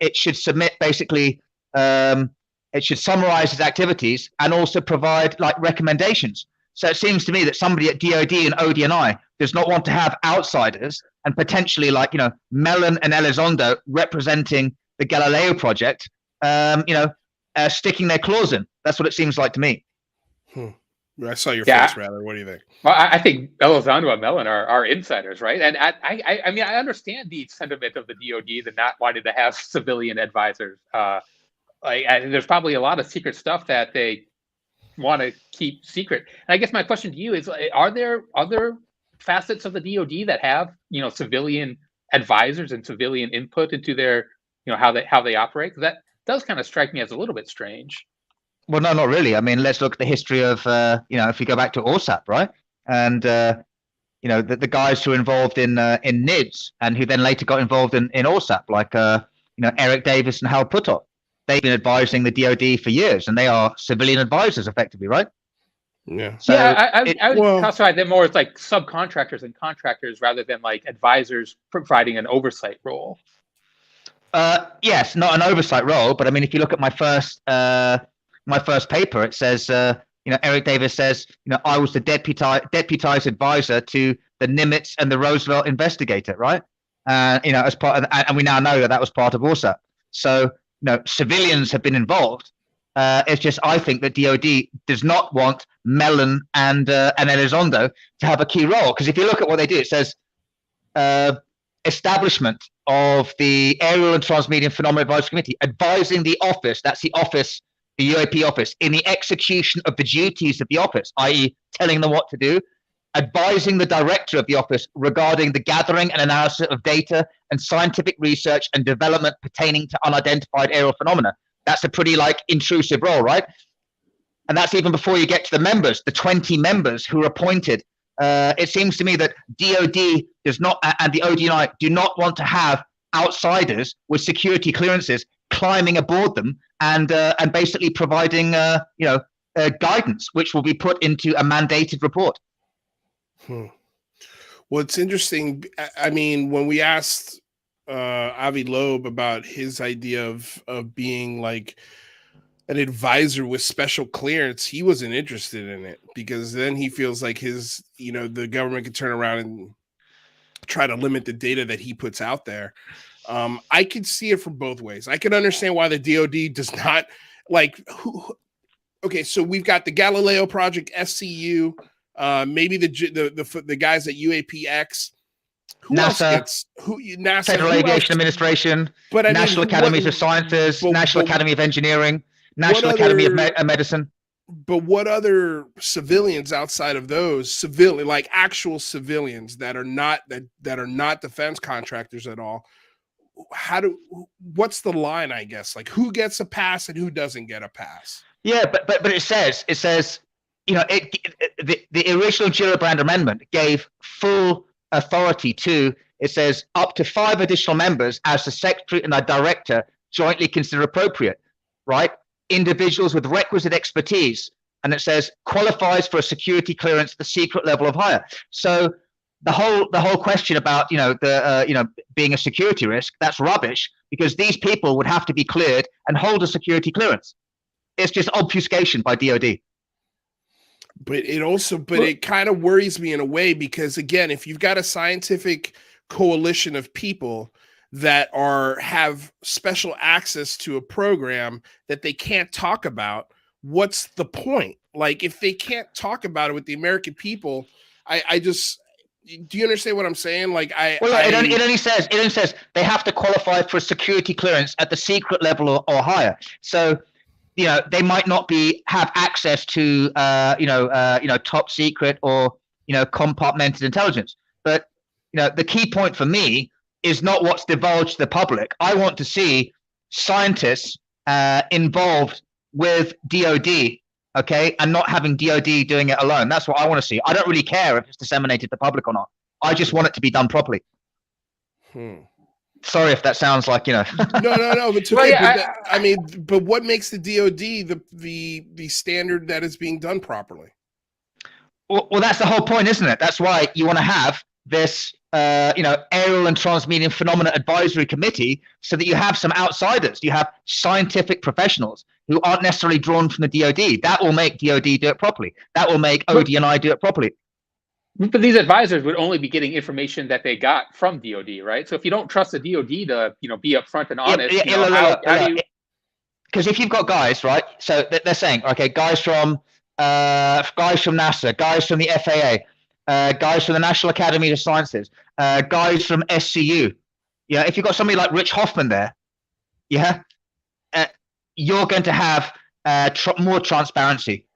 it should submit basically. It should summarize its activities and also provide like recommendations. So it seems to me that somebody at DOD and ODNI does not want to have outsiders and potentially like, Mellon and Elizondo representing the Galileo project, sticking their claws in. That's what it seems like to me. I saw your face, rather. What do you think? Well, I think Elizondo and Mellon are insiders, right? And I mean, I understand the sentiment of the DOD that not wanting to have civilian advisors. There's probably a lot of secret stuff that they want to keep secret. And I guess my question to you is, are there other facets of the DOD that have, civilian advisors and civilian input into their, how they operate? Because that does kind of strike me as a little bit strange. Well, no, not really. I mean, let's look at the history of, if you go back to ORSAP, right? And, the guys who were involved in NIDS and who then later got involved in ORSAP, like, Eric Davis and Hal Puthoff. They've been advising the DOD for years, and they are civilian advisors, effectively, right? Yeah. So I would classify them more as like subcontractors and contractors rather than like advisors providing an oversight role. Yes, not an oversight role, but I mean, if you look at my first paper, it says, Eric Davis says, I was the deputized advisor to the Nimitz and the Roosevelt investigator, right? As part of, and we now know that was part of ORSAP. So. Civilians have been involved. It's just I think that DOD does not want Mellon and Elizondo to have a key role, because if you look at what they do, it says establishment of the Aerial and Transmedium Phenomena Advisory Committee, advising the office. That's the office, the UAP office, in the execution of the duties of the office, i.e., telling them what to do. Advising the director of the office regarding the gathering and analysis of data and scientific research and development pertaining to unidentified aerial phenomena. That's a pretty intrusive role, right? And that's even before you get to the members, the 20 members who are appointed. It seems to me that DOD does not, and the ODNI do not want to have outsiders with security clearances climbing aboard them and basically providing, guidance, which will be put into a mandated report. Well, it's interesting. I mean, when we asked Avi Loeb about his idea of being like an advisor with special clearance, he wasn't interested in it, because then he feels like the government could turn around and try to limit the data that he puts out there. I could see it from both ways. I can understand why the DOD does not okay, so we've got the Galileo Project, SCU. Maybe the guys at UAPX, NASA, Federal Aviation Administration, but National Academies of Sciences, National Academy of Engineering, National Academy of Medicine. But what other civilians outside of those actual civilians that are not defense contractors at all? What's the line? I guess who gets a pass and who doesn't get a pass? Yeah, but it says. The original Gillibrand Amendment gave full authority to, it says, up to 5 additional members as the secretary and the director jointly consider appropriate, right? individuals with requisite expertise, and it says qualifies for a security clearance at the secret level of higher. So the whole question about being a security risk, that's rubbish, because these people would have to be cleared and hold a security clearance. It's just obfuscation by DoD. But it kind of worries me in a way, because again, if you've got a scientific coalition of people that have special access to a program that they can't talk about, what's the point? Like, if they can't talk about it with the American people, I just, do you understand what I'm saying? Like, it only says they have to qualify for a security clearance at the secret level or higher. So, they might not have access to top secret or compartmented intelligence. But the key point for me is not what's divulged to the public. I want to see scientists involved with DoD, okay, and not having DoD doing it alone. That's what I want to see. I don't really care if it's disseminated to the public or not. I just want it to be done properly. Sorry if that sounds like, No, but it's okay. But what makes the DoD the standard that is being done properly? Well, that's the whole point, isn't it? That's why you want to have this, aerial and transmedium phenomena advisory committee, so that you have some outsiders. You have scientific professionals who aren't necessarily drawn from the DoD. That will make DoD do it properly. That will make ODNI do it properly. But these advisors would only be getting information that they got from DoD, right? So if you don't trust the DoD to, be upfront and honest, how do you? Because if you've got guys, right? So they're saying, okay, guys from NASA, guys from the FAA, guys from the National Academy of Sciences, guys from SCU. Yeah, if you've got somebody like Rich Hoffman there, you're going to have more transparency.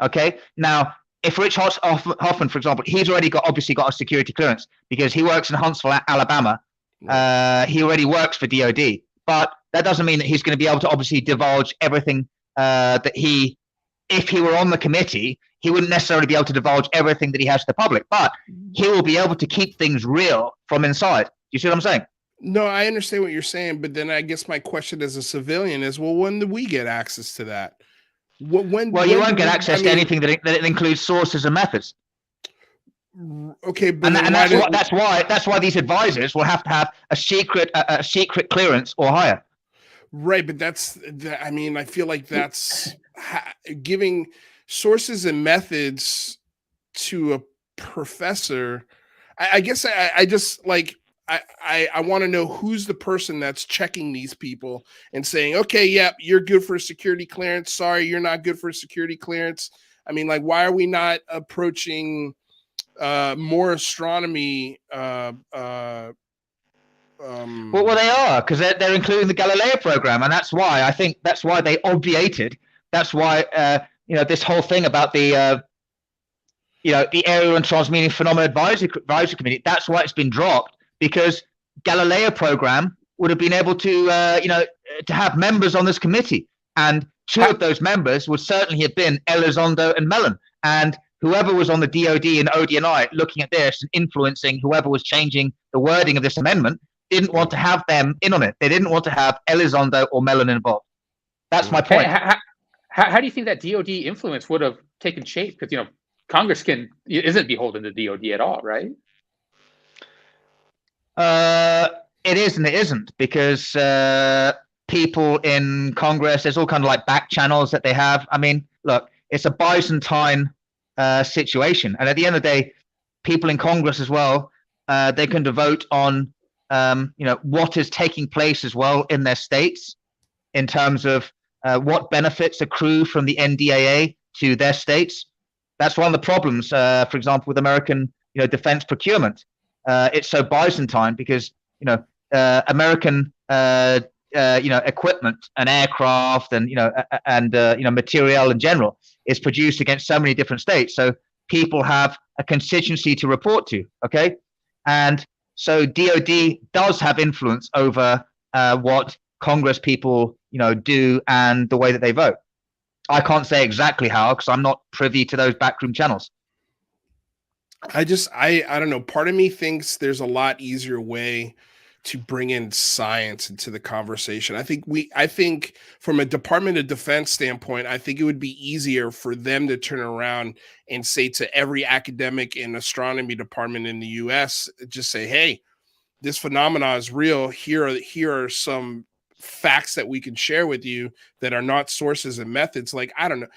Okay, now. If Rich Hoffman, for example, he's already obviously got a security clearance because he works in Huntsville, Alabama. He already works for DoD, but that doesn't mean that he's going to be able to obviously divulge everything that if he were on the committee, he wouldn't necessarily be able to divulge everything that he has to the public, but he will be able to keep things real from inside. Do you see what I'm saying? No, I understand what you're saying, but then I guess my question as a civilian is, well, when do we get access to that? You won't get access to anything that includes sources and methods. Okay, but that's why these advisors will have to have a secret clearance or higher. Right, but I feel like that's giving sources and methods to a professor. I guess I just like. I want to know who's the person that's checking these people and saying, okay, yep, you're good for a security clearance. Sorry, you're not good for a security clearance. I mean, like, why are we not approaching more astronomy? Well, they are, because they're including the Galileo program, and that's why they obviated. That's why this whole thing about the aerial and transmedium phenomena advisory committee. That's why it's been dropped. Because Galileo program would have been able to have members on this committee, and two of those members would certainly have been Elizondo and Mellon, and whoever was on the DoD and ODNI looking at this and influencing whoever was changing the wording of this amendment didn't want to have them in on it. They didn't want to have Elizondo or Mellon involved. That's my point. How do you think that DoD influence would have taken shape? Because Congress isn't beholden to DoD at all, right? It is and it isn't, because people in Congress, there's all kind of like back channels that they have. I mean, look, it's a Byzantine situation, and at the end of the day, people in Congress as well, they can vote on what is taking place as well in their states in terms of what benefits accrue from the NDAA to their states. That's one of the problems, for example, with American defense procurement. It's so Byzantine because American equipment and aircraft and material in general is produced against so many different states. So people have a constituency to report to. Okay, and so DoD does have influence over what Congress people do and the way that they vote. I can't say exactly how because I'm not privy to those backroom channels. I don't know. Part of me thinks there's a lot easier way to bring in science into the conversation. I think from a Department of Defense standpoint, I think it would be easier for them to turn around and say to every academic and astronomy department in the US, just say, hey, this phenomena is real. Here are some facts that we can share with you that are not sources and methods. Like, I don't know.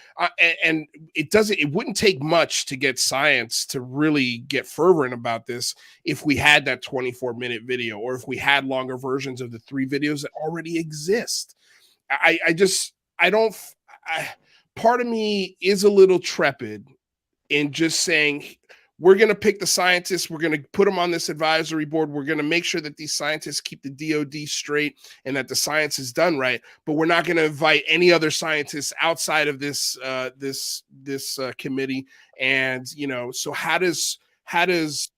And it wouldn't take much to get science to really get fervent about this if we had that 24-minute video, or if we had longer versions of the 3 videos that already exist. Part of me is a little trepid in just saying, we're going to pick the scientists. We're going to put them on this advisory board. We're going to make sure that these scientists keep the DOD straight and that the science is done right. But we're not going to invite any other scientists outside of this committee. And so how does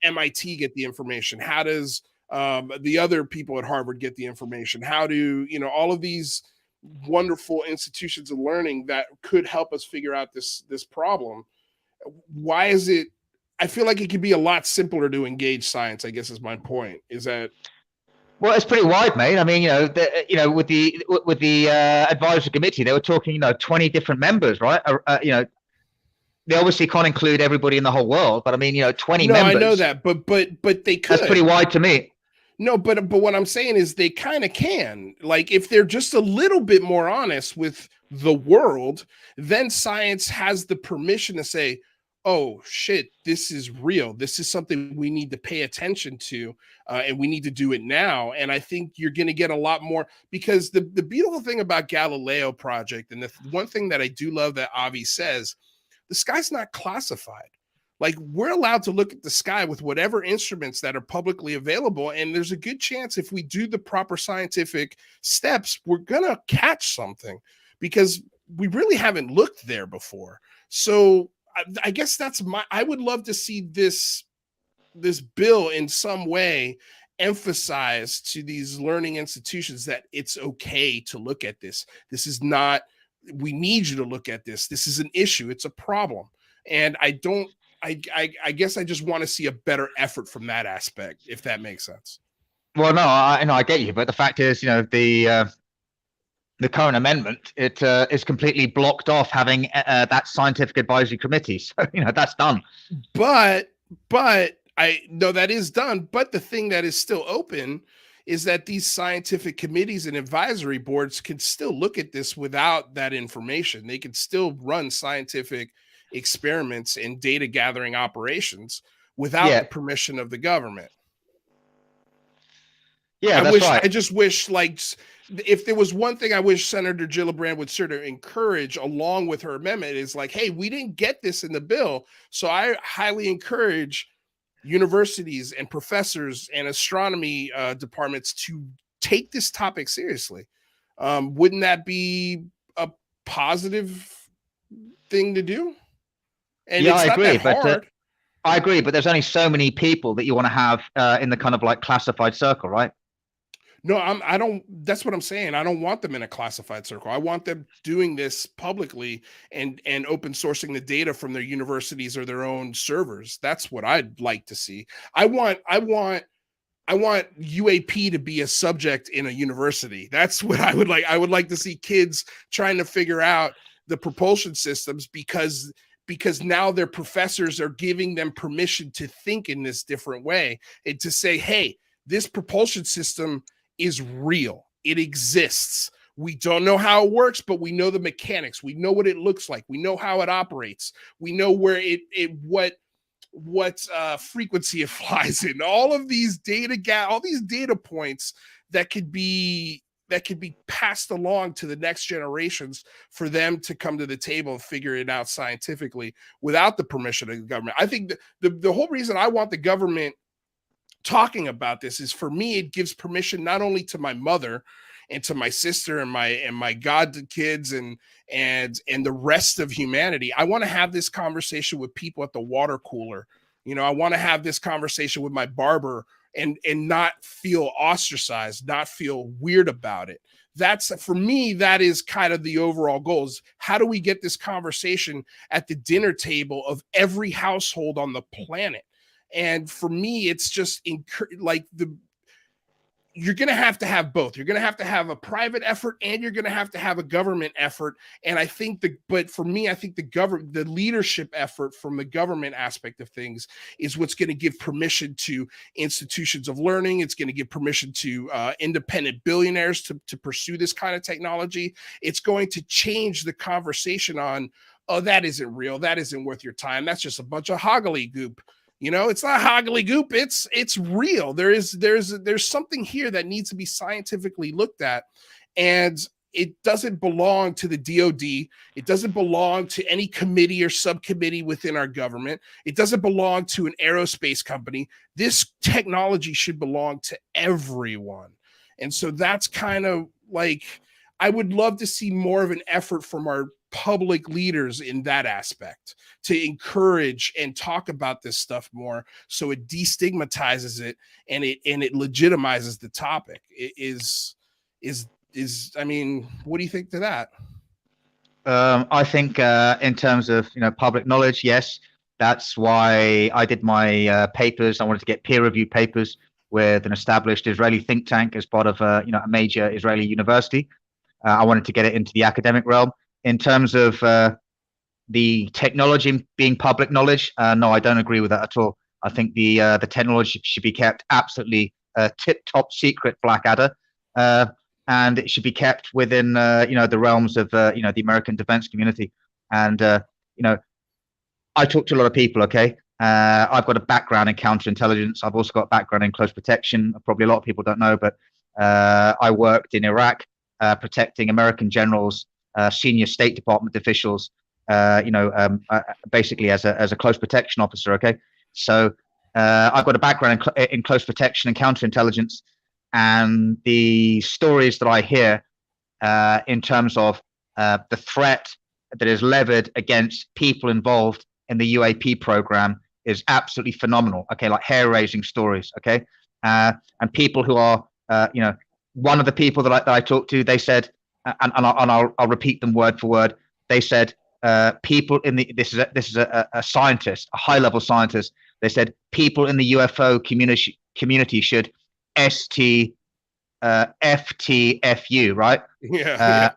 MIT get the information? How does the other people at Harvard get the information? How do all of these wonderful institutions of learning that could help us figure out this problem? Why is it? I feel like it could be a lot simpler to engage science, I guess is my point. Is that? Well, it's pretty wide, mate. I mean, with the advisory committee, they were talking, 20 different members, right? They obviously can't include everybody in the whole world, but I mean, 20 members. No, I know that, but they could. That's pretty wide to me. No, but what I'm saying is they kind of can. Like, if they're just a little bit more honest with the world, then science has the permission to say, oh shit, this is real. This is something we need to pay attention to, and we need to do it now. And I think you're going to get a lot more, because the beautiful thing about Galileo Project, and the one thing that I do love that Avi says, the sky's not classified. Like, we're allowed to look at the sky with whatever instruments that are publicly available. And there's a good chance if we do the proper scientific steps, we're going to catch something, because we really haven't looked there before. So I guess I would love to see this bill in some way emphasize to these learning institutions that it's okay to look at this. This is not, we need you to look at this. This is an issue. It's a problem. And I guess I just want to see a better effort from that aspect, if that makes sense. Well, no, I get you. But the fact is, the current amendment, it is completely blocked off having that scientific advisory committee. So, that's done. But I know that is done. But the thing that is still open is that these scientific committees and advisory boards can still look at this without that information. They can still run scientific experiments and data gathering operations without the permission of the government. Yeah, that's right. I just wish, like, if there was one thing I wish Senator Gillibrand would sort of encourage along with her amendment, is like, hey, we didn't get this in the bill. So I highly encourage universities and professors and astronomy departments to take this topic seriously. Wouldn't that be a positive thing to do? And yeah, it's I agree, not that hard. I agree, but there's only so many people that you want to have in the kind of like classified circle, right? No, I don't. That's what I'm saying. I don't want them in a classified circle. I want them doing this publicly and open sourcing the data from their universities or their own servers. That's what I'd like to see. I want UAP to be a subject in a university. That's what I would like. I would like to see kids trying to figure out the propulsion systems, because now their professors are giving them permission to think in this different way and to say, hey, this propulsion system is real. It exists. We don't know how it works, but we know the mechanics. We know what it looks like. We know how it operates. We know where what frequency it flies in. All of these all these data points that could be passed along to the next generations for them to come to the table and figure it out scientifically without the permission of the government. I think the whole reason I want the government talking about this is, for me, it gives permission not only to my mother and to my sister and my godkids and the rest of humanity. I want to have this conversation with people at the water cooler. I want to have this conversation with my barber and not feel ostracized, not feel weird about it. That's, for me, that is kind of the overall goal, is how do we get this conversation at the dinner table of every household on the planet? And for me, it's just like you're going to have both. You're going to have a private effort, and you're going to have a government effort. And I think but for me, I think the leadership effort from the government aspect of things is what's going to give permission to institutions of learning. It's going to give permission to independent billionaires to pursue this kind of technology. It's going to change the conversation on, oh, that isn't real. That isn't worth your time. That's just a bunch of hoggly goop. It's not hoggly goop. It's real. There's something here that needs to be scientifically looked at, and it doesn't belong to the DoD. It doesn't belong to any committee or subcommittee within our government. It doesn't belong to an aerospace company. This technology should belong to everyone. And so that's kind of like, I would love to see more of an effort from our public leaders in that aspect to encourage and talk about this stuff more, so it destigmatizes it and it legitimizes the topic. It is I mean, what do you think to that? I think in terms of public knowledge, yes, that's why I did my papers. I wanted to get peer-reviewed papers with an established Israeli think tank as part of a major Israeli university. I wanted to get it into the academic realm. In terms of the technology being public knowledge, no, I don't agree with that at all. I think the technology should be kept absolutely tip-top secret, Blackadder, and it should be kept within the realms of the American defense community. And I talk to a lot of people. Okay, I've got a background in counterintelligence. I've also got a background in close protection. Probably a lot of people don't know, but I worked in Iraq protecting American generals, senior State Department officials, basically as a close protection officer. Okay, so I've got a background in close protection and counterintelligence, and the stories that I hear in terms of the threat that is levied against people involved in the UAP program is absolutely phenomenal. Okay, like hair-raising stories. Okay, and people who are, one of the people that I talked to, they said, and I'll repeat them word for word. They said people in this is a scientist, a high-level scientist. They said people in the UFO community should FTFU, right? Yeah.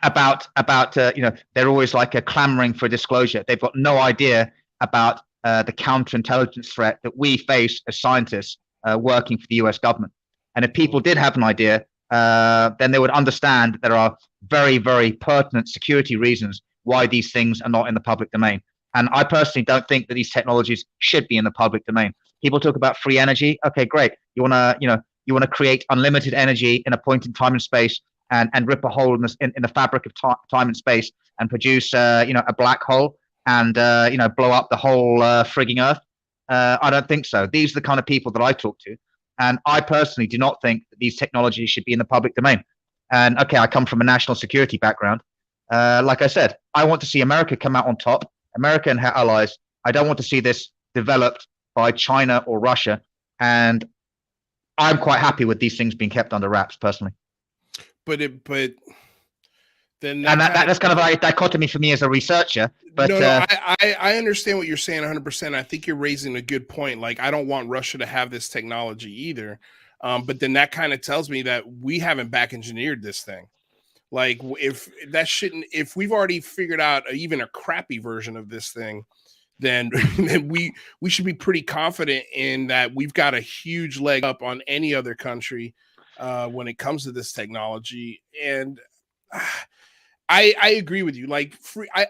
About they're always like clamoring for disclosure. They've got no idea about the counterintelligence threat that we face as scientists working for the US government. And if people did have an idea, then they would understand that there are very, very pertinent security reasons why these things are not in the public domain. And I personally don't think that these technologies should be in the public domain. People talk about free energy. Okay, great. You want to create unlimited energy in a point in time and space, and rip a hole in the fabric of time and space and produce a black hole and blow up the whole frigging Earth. I don't think so. These are the kind of people that I talk to. And I personally do not think that these technologies should be in the public domain. And okay, I come from a national security background. Like I said, I want to see America come out on top, America and her allies. I don't want to see this developed by China or Russia. And I'm quite happy with these things being kept under wraps, personally. But then that's kind of a dichotomy for me as a researcher. But no, I understand what you're saying 100%. I think you're raising a good point. Like, I don't want Russia to have this technology either. But then that kind of tells me that we haven't back engineered this thing. Like, if we've already figured out even a crappy version of this thing, then we should be pretty confident in that we've got a huge leg up on any other country when it comes to this technology. And I agree with you. Like,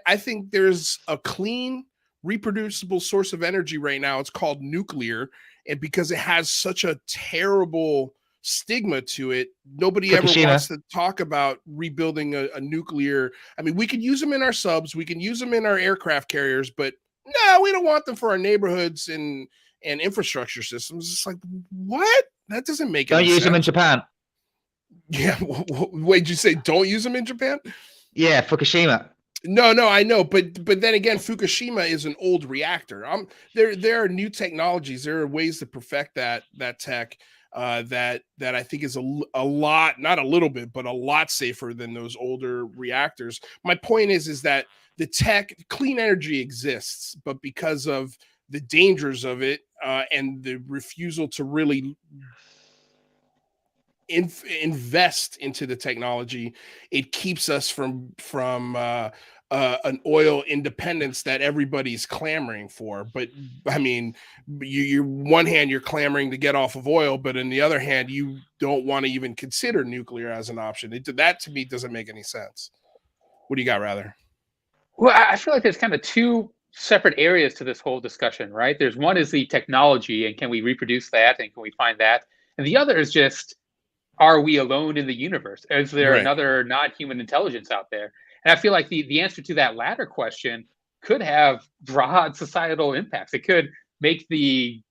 I think there's a clean, reproducible source of energy right now. It's called nuclear, and because it has such a terrible stigma to it, nobody ever wants to talk about rebuilding a nuclear. I mean, we could use them in our subs, we can use them in our aircraft carriers, but no, we don't want them for our neighborhoods and infrastructure systems. It's like, what? That doesn't make any sense. Don't use them in Japan. Yeah. Wait, did you say don't use them in Japan? Yeah, Fukushima. No, I know, but then again, Fukushima is an old reactor. There are new technologies. There are ways to perfect that tech that I think is a lot, not a little bit, but a lot safer than those older reactors. My point is that the clean energy exists, but because of the dangers of it and the refusal to really invest into the technology, it keeps us from an oil independence that everybody's clamoring for. But I mean, you one hand you're clamoring to get off of oil, but on the other hand, you don't want to even consider nuclear as an option. That to me doesn't make any sense. What do you got, rather? Well, I feel like there's kind of two separate areas to this whole discussion, right? There's one is the technology, and can we reproduce that, and can we find that? And the other is just, are we alone in the universe? Is there Right. another non-human intelligence out there? And I feel like the answer to that latter question could have broad societal impacts. It could make the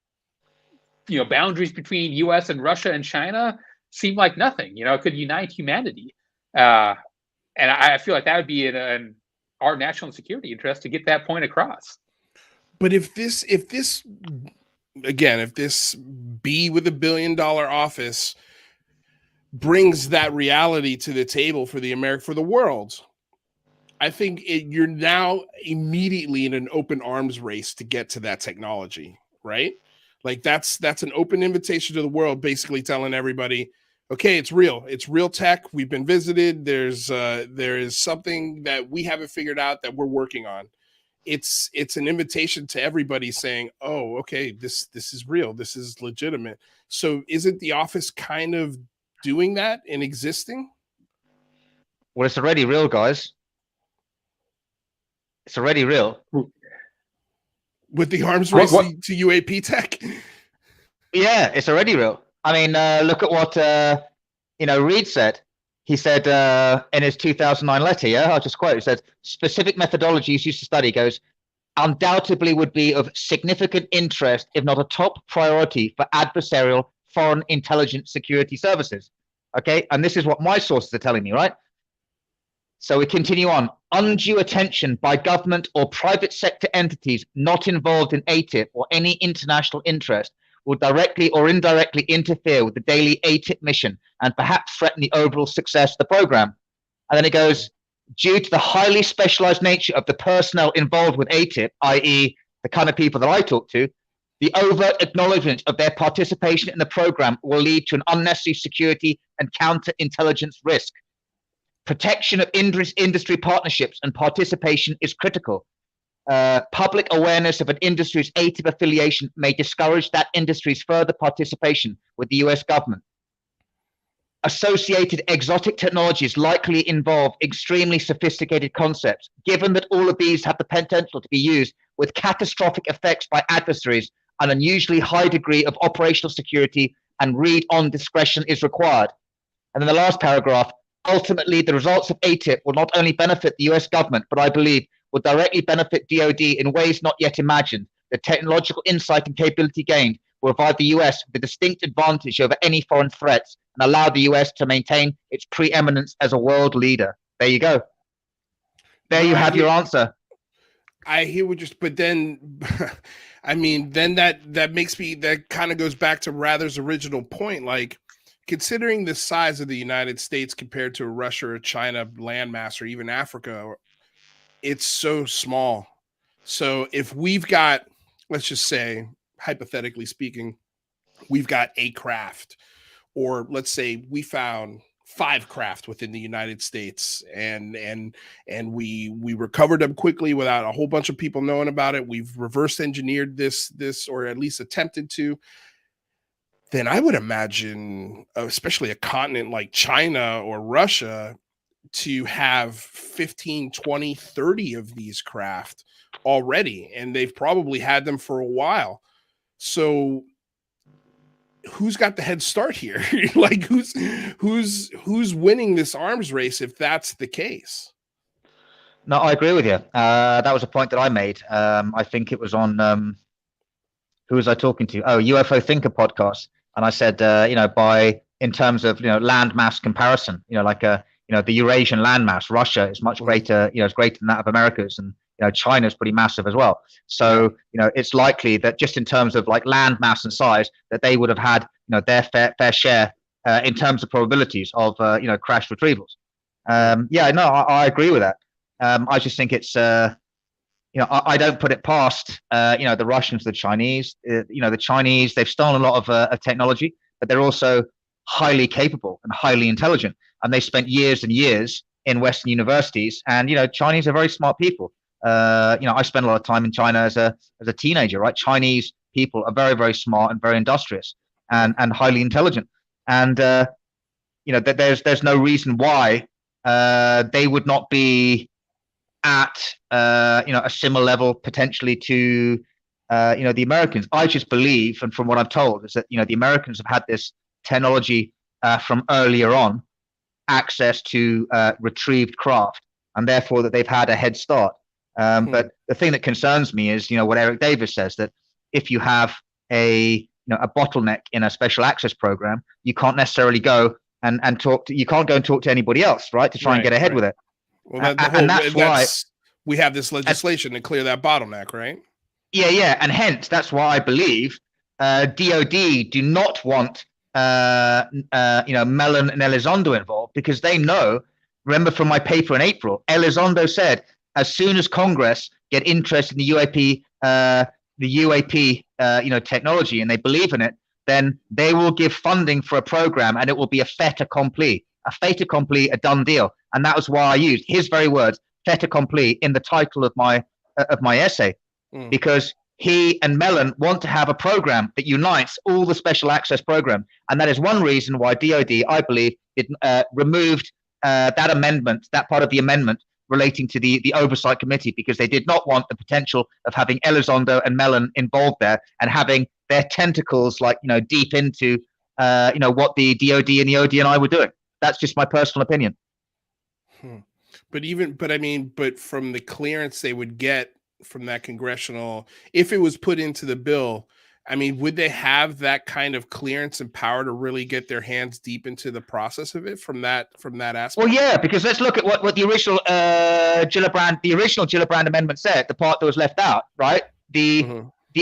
boundaries between U.S. and Russia and China seem like nothing. It could unite humanity. And I feel like that would be in our national security interest to get that point across. But if this B with $1 billion office brings that reality to the table for the world, I think you're now immediately in an open arms race to get to that technology, right? Like that's an open invitation to the world, basically telling everybody, okay, it's real tech. We've been visited. There is something that we haven't figured out that we're working on. It's an invitation to everybody saying, oh, okay, this is real. This is legitimate. So isn't the office kind of doing that and existing? Well, it's already real, guys. It's already real. With the arms race to UAP tech? Yeah, it's already real. I mean, look at what Reid said. He said in his 2009 letter, I'll just quote, he said, specific methodologies used to study, goes, undoubtedly would be of significant interest, if not a top priority, for adversarial foreign intelligence security services. Okay, and this is what my sources are telling me, right? So we continue on. Undue attention by government or private sector entities not involved in ATIP or any international interest will directly or indirectly interfere with the daily ATIP mission and perhaps threaten the overall success of the program. And then it goes, due to the highly specialized nature of the personnel involved with ATIP, i.e. the kind of people that I talk to, the overt acknowledgement of their participation in the program will lead to an unnecessary security and counterintelligence risk. Protection of industry partnerships and participation is critical. Public awareness of an industry's ATIP affiliation may discourage that industry's further participation with the US government. Associated exotic technologies likely involve extremely sophisticated concepts. Given that all of these have the potential to be used with catastrophic effects by adversaries, an unusually high degree of operational security and read-on discretion is required. And then the last paragraph, ultimately, the results of ATIP will not only benefit the US government, but I believe will directly benefit DoD in ways not yet imagined. The technological insight and capability gained will provide the US with a distinct advantage over any foreign threats and allow the US to maintain its preeminence as a world leader. There you go. There you have your answer. I hear what but then, I mean, then that makes me, that kind of goes back to Rather's original point, like, considering the size of the United States compared to Russia or China landmass or even Africa, it's so small. So if we've got, let's just say, hypothetically speaking, we've got a craft, or let's say we found 5 craft within the United States and we recovered them quickly without a whole bunch of people knowing about it. We've reverse engineered this, or at least attempted to. Then I would imagine, especially a continent like China or Russia, to have 15, 20, 30 of these craft already, and they've probably had them for a while. So who's got the head start here? Like who's winning this arms race if that's the case? No, I agree with you. That was a point that I made. I think it was on who was I talking to? Oh, UFO Thinker podcast. And I said, in terms of, land mass comparison, the Eurasian landmass, Russia is much greater, it's greater than that of America's, and China is pretty massive as well. So, it's likely that just in terms of like land mass and size, that they would have had, their fair share in terms of probabilities of, crash retrievals. I agree with that. I just think it's, I don't put it past, the Russians, the Chinese. The Chinese, they've stolen a lot of technology, but they're also highly capable and highly intelligent. And they spent years and years in Western universities. And, Chinese are very smart people. I spent a lot of time in China as a teenager, right? Chinese people are very, very smart and very industrious and highly intelligent. And, there's no reason why they would not be at, a similar level potentially to, the Americans. I just believe, and from what I'm told, is that, the Americans have had this technology from earlier on, access to retrieved craft, and therefore that they've had a head start. But the thing that concerns me is, what Eric Davis says, that if you have a bottleneck in a special access program, you can't necessarily go and talk to, you can't go and talk to anybody else, right, to try and get ahead with it. Well, that's why we have this legislation to clear that bottleneck, right? Yeah, and hence that's why I believe DOD do not want Mellon and Elizondo involved, because they know. Remember from my paper in April, Elizondo said as soon as Congress get interested in the UAP, technology, and they believe in it, then they will give funding for a program, and it will be a fait accompli, a done deal. And that was why I used his very words, fait accompli, in the title of my essay, because he and Mellon want to have a program that unites all the special access program, and that is one reason why DOD, I believe, removed that amendment, that part of the amendment relating to the oversight committee, because they did not want the potential of having Elizondo and Mellon involved there and having their tentacles deep into what the DOD and the ODNI were doing. That's just my personal opinion. But from the clearance they would get from that congressional, if it was put into the bill, would they have that kind of clearance and power to really get their hands deep into the process of it from that aspect? Well, yeah, because let's look at what the original Gillibrand amendment said, the part that was left out, right? The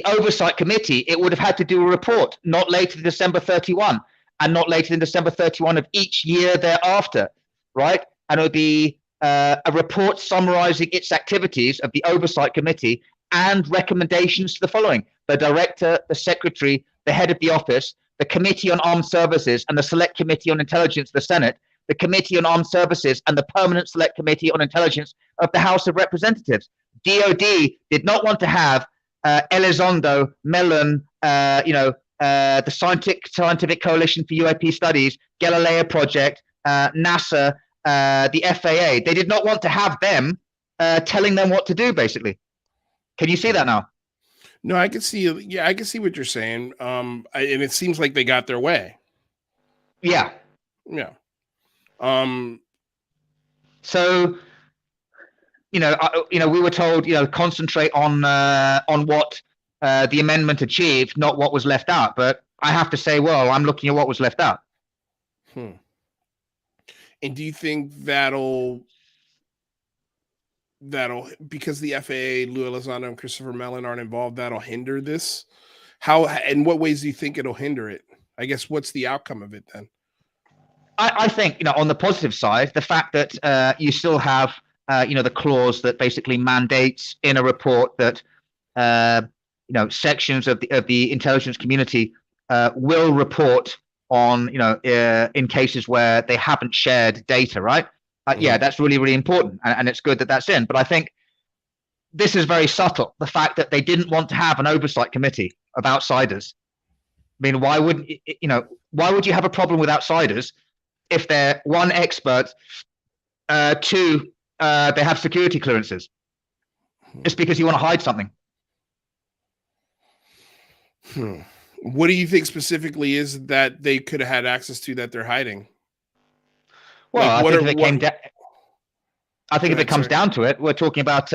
oversight committee, it would have had to do a report not later than December 31 and not later than December 31 of each year thereafter, right? And it would be a report summarizing its activities of the oversight committee and recommendations to the following: the director, the secretary, the head of the office, the committee on armed services and the select committee on intelligence of the Senate, the committee on armed services and the permanent select committee on intelligence of the House of Representatives. DOD did not want to have Elizondo, Mellon, the Scientific Coalition for UAP Studies, Galileo Project, NASA, the FAA. They did not want to have them telling them what to do, basically. Can you see that now? No, I can see. Yeah, I can see what you're saying. And it seems like they got their way. Yeah. Yeah. So, we were told, concentrate on what the amendment achieved, not what was left out. But I have to say, well, I'm looking at what was left out. And do you think that'll because the FAA, Lou Elizondo and Christopher Mellon aren't involved, that'll hinder this? How, in what ways do you think it'll hinder it? I guess what's the outcome of it then? I think, on the positive side, the fact that you still have, the clause that basically mandates in a report that, sections of the intelligence community will report on, in cases where they haven't shared data, right? Yeah, that's really, really important. And it's good that that's in. But I think this is very subtle. The fact that they didn't want to have an oversight committee of outsiders. I mean, why would you have a problem with outsiders if they're one, expert, two, they have security clearances, just because you want to hide something? What do you think specifically is that they could have had access to that they're hiding? Well, I think if it comes down to it, we're talking about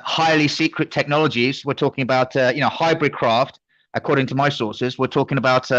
highly secret technologies. We're talking about hybrid craft. According to my sources, we're talking about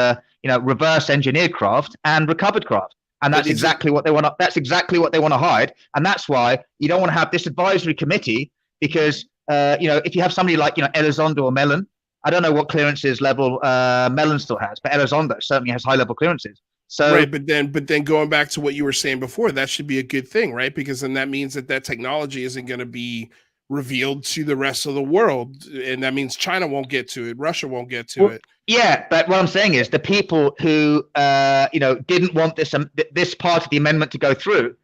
reverse engineered craft and recovered craft. And that's exactly what they want. That's exactly what they want to hide, and that's why you don't want to have this advisory committee, because if you have somebody like Elizondo or Mellon, I don't know what clearances level Mellon still has, but Elizondo certainly has high level clearances. So right, but then going back to what you were saying before, that should be a good thing, right? Because then that means that technology isn't going to be revealed to the rest of the world, and that means China won't get to it, Russia won't get to it. Yeah, but what I'm saying is the people who didn't want this part of the amendment to go through,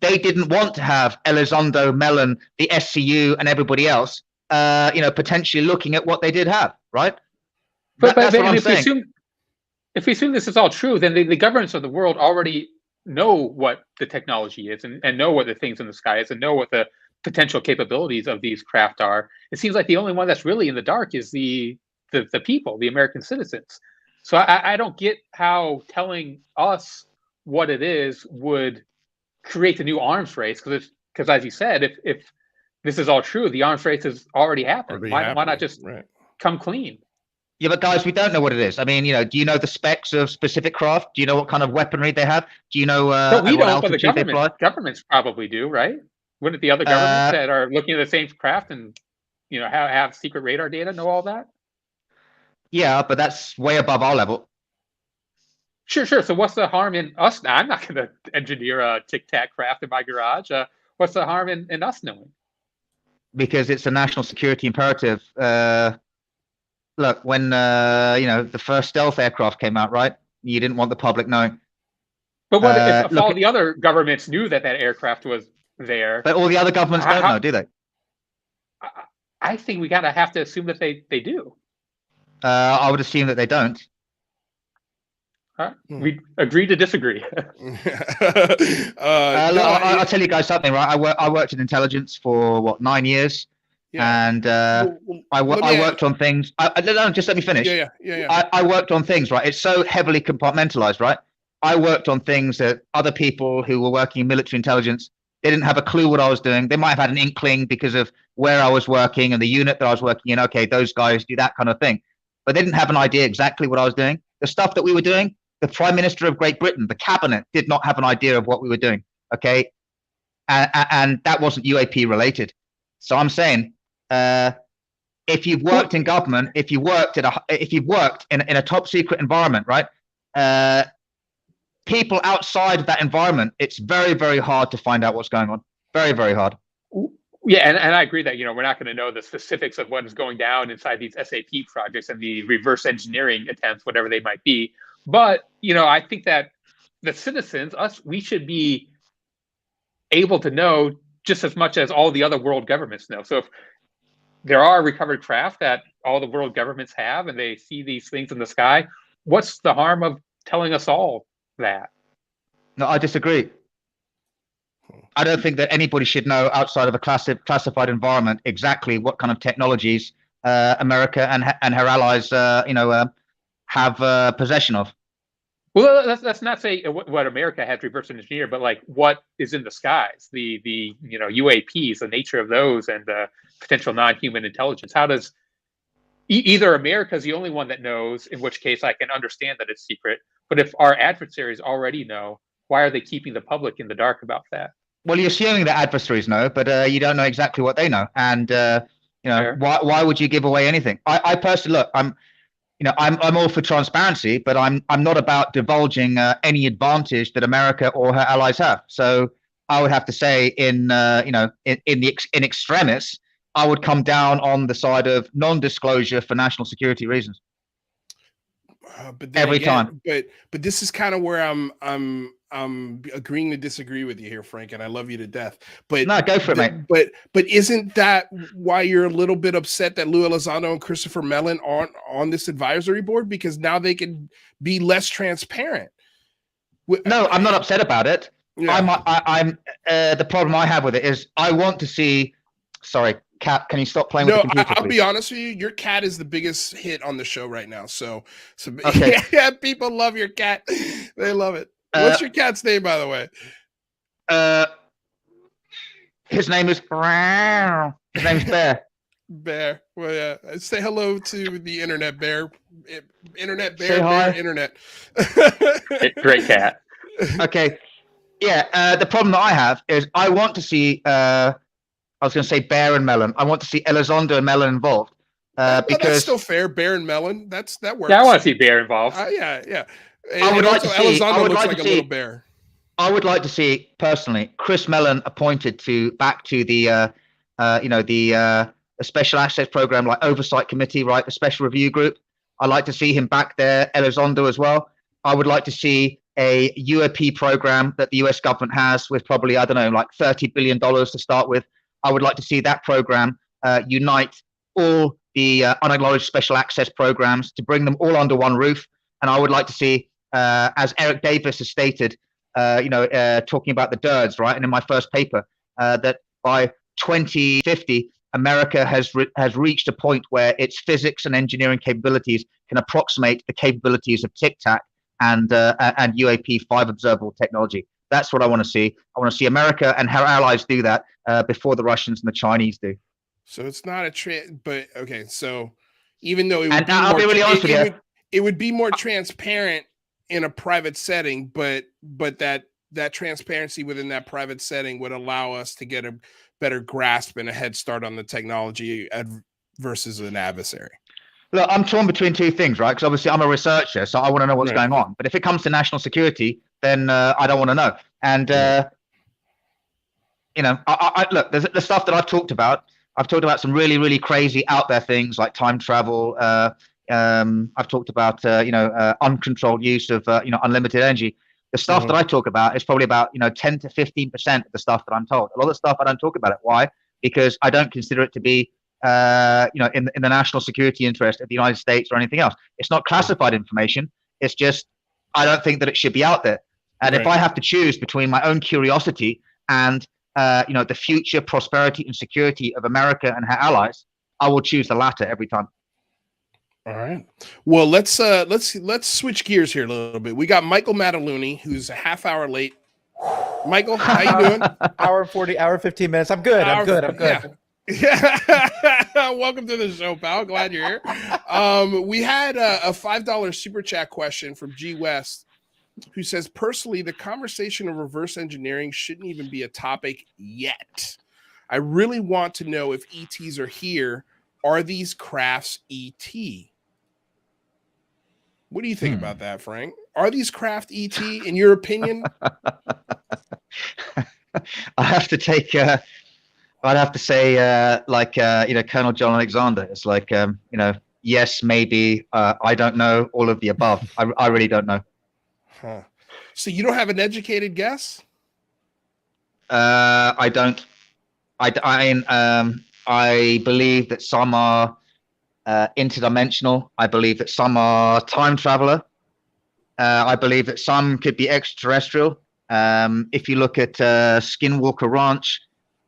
they didn't want to have Elizondo, Mellon, the SCU, and everybody else, potentially looking at what they did have, right? But if we assume this is all true, then the governments of the world already know what the technology is and know what the things in the sky is and know what the potential capabilities of these craft are. It seems like the only one that's really in the dark is the people, the American citizens. So I don't get how telling us what it is would create the new arms race, because as you said, if this is all true, the arms race has already happened. Why not just come clean? Yeah, but guys, we don't know what it is. I mean, do you know the specs of specific craft? Do you know what kind of weaponry they have? Do you know we don't, but the governments probably do, right? Wouldn't the other governments that are looking at the same craft and have secret radar data know all that? Yeah, but that's way above our level. Sure. So what's the harm in us? Now, I'm not going to engineer a tic-tac craft in my garage. What's the harm in us knowing? Because it's a national security imperative. Look, when the first stealth aircraft came out, right? You didn't want the public knowing. But what if all the other governments knew that aircraft was there? But all the other governments don't know, do they? I think we gotta have to assume that they do. I would assume that they don't. We agree to disagree. I'll tell you guys something, right? I worked in intelligence for 9 years. Yeah. And I worked on things. Just let me finish. Yeah. I worked on things, right? It's so heavily compartmentalized, right? I worked on things that other people who were working in military intelligence, they didn't have a clue what I was doing. They might have had an inkling because of where I was working and the unit that I was working in. Okay, those guys do that kind of thing. But they didn't have an idea exactly what I was doing. The stuff that we were doing, the Prime Minister of Great Britain, the cabinet did not have an idea of what we were doing. Okay. And that wasn't UAP related. So I'm saying, if you've worked in government, if you've worked in a top secret environment, right? People outside of that environment, it's very, very hard to find out what's going on. Very, very hard. Yeah, and I agree that we're not going to know the specifics of what is going down inside these SAP projects and the reverse engineering attempts, whatever they might be. But I think that the citizens, we should be able to know just as much as all the other world governments know. So if there are recovered craft that all the world governments have and they see these things in the sky, what's the harm of telling us all that? No, I disagree. I don't think that anybody should know outside of a classified environment exactly what kind of technologies America and her allies, have possession of. Well, let's not say what America has reverse engineered, but like what is in the skies, the UAPs, the nature of those, and the potential non-human intelligence. How does either America is the only one that knows, in which case I can understand that it's secret. But if our adversaries already know, why are they keeping the public in the dark about that? Well, you're assuming that adversaries know, but you don't know exactly what they know. And why would you give away anything? I personally look. I'm all for transparency, but I'm not about divulging any advantage that America or her allies have. So I would have to say, in extremis, I would come down on the side of non-disclosure for national security reasons. But every time. But this is kind of where I'm agreeing to disagree with you here, Frank, and I love you to death. But no, go for it, mate. But isn't that why you're a little bit upset that Lou Elizondo and Christopher Mellon aren't on this advisory board? Because now they can be less transparent. No, I'm not upset about it. Yeah. I'm the problem I have with it is I want to see. Sorry, Cat, can you stop playing with the computer? I'll be honest with you. Your cat is the biggest hit on the show right now. So okay. Yeah, people love your cat. They love it. What's your cat's name, by the way? His name is Bear. Bear. Well, yeah. Say hello to the internet, Bear. Internet, Bear. Say hi. Bear, internet. Great cat. Okay. Yeah. The problem that I have is I want to see. I was going to say Bear and Mellon. I want to see Elizondo and Mellon involved. Because that's still fair. Bear and Mellon. That works. Yeah, I want to see Bear involved. Yeah. I would like to see. Elizondo looks like a little bear. I would like to see personally Chris Mellon appointed back to the the special access program, like oversight committee, right? The special review group. I'd like to see him back there, Elizondo as well. I would like to see a UAP program that the US government has with probably, I don't know, like $30 billion to start with. I would like to see that program unite all the unacknowledged special access programs to bring them all under one roof. And I would like to see, as Eric Davis has stated, talking about the DIRDs, right? And in my first paper, that by 2050, America has reached a point where its physics and engineering capabilities can approximate the capabilities of Tic Tac and UAP 5 observable technology. That's what I want to see. I want to see America and her allies do that before the Russians and the Chinese do. So it's not but okay. So even though I'll be really honest with you, it would be more transparent in a private setting, but that transparency within that private setting would allow us to get a better grasp and a head start on the technology versus an adversary. Look, I'm torn between two things, right? Because obviously I'm a researcher, so I want to know what's going on. But if it comes to national security, then I don't want to know. And I look, there's the stuff that I've talked about. I've talked about some really, really crazy out there things like time travel. I've talked about uncontrolled use of unlimited energy. The stuff that I talk about is probably about 10 to 15% of the stuff that I'm told. A lot of the stuff I don't talk about it. Why? Because I don't consider it to be in the national security interest of the United States or anything else. It's not classified information. It's just I don't think that it should be out there. And if I have to choose between my own curiosity and the future prosperity and security of America and her allies, I will choose the latter every time. All right. Well, let's switch gears here a little bit. We got Michael Mataluni, who's a half hour late. Michael, how you doing? Hour 15 minutes. I'm good. I'm good. Yeah. Welcome to the show, pal. Glad you're here. We had a $5 super chat question from G West, who says, personally, the conversation of reverse engineering shouldn't even be a topic yet. I really want to know if ETs are here. Are these crafts ET? What do you think about that, Frank? Are these craft ET, in your opinion? I have to take, I'd have to say, Colonel John Alexander. It's like, yes, maybe, I don't know, all of the above. I really don't know. Huh. So you don't have an educated guess? I don't. I believe that some are interdimensional. I believe that some are time traveler. I believe that some could be extraterrestrial. If you look at Skinwalker Ranch,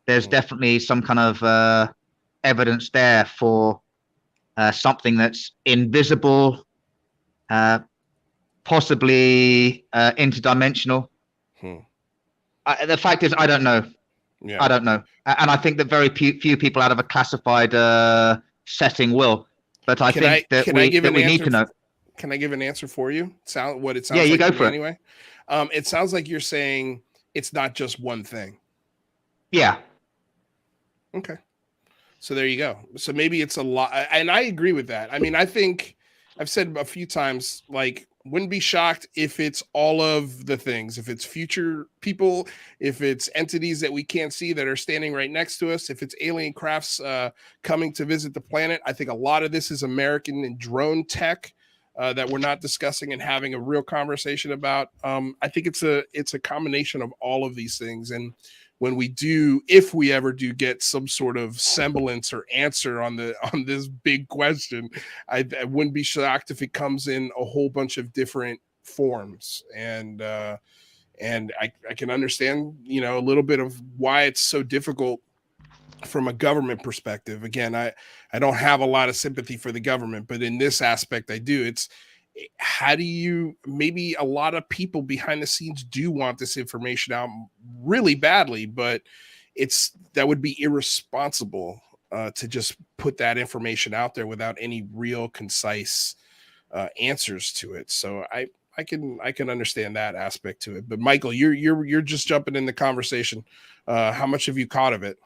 there's definitely some kind of evidence there for something that's invisible, possibly interdimensional. The fact is, I don't know. Yeah. I don't know. And I think that very few people out of a classified setting will. But I think that we need to know. Can I give an answer for you? What it sounds like. Yeah, you go for it. Anyway. It sounds like you're saying it's not just one thing. Yeah. Okay. So there you go. So maybe it's a lot. And I agree with that. I mean, I think I've said a few times, like, wouldn't be shocked if it's all of the things, if it's future people, if it's entities that we can't see that are standing right next to us, if it's alien crafts coming to visit the planet. I think a lot of this is American and drone tech that we're not discussing and having a real conversation about. I think it's a combination of all of these things. And when we do, if we ever do get some sort of semblance or answer on this big question, I wouldn't be shocked if it comes in a whole bunch of different forms. And I can understand, a little bit of why it's so difficult from a government perspective. Again, I don't have a lot of sympathy for the government, but in this aspect, I do. How do you, maybe a lot of people behind the scenes do want this information out really badly, but that would be irresponsible to just put that information out there without any real concise answers to it. So I can understand that aspect to it. But Michael, you're just jumping in the conversation. How much have you caught of it?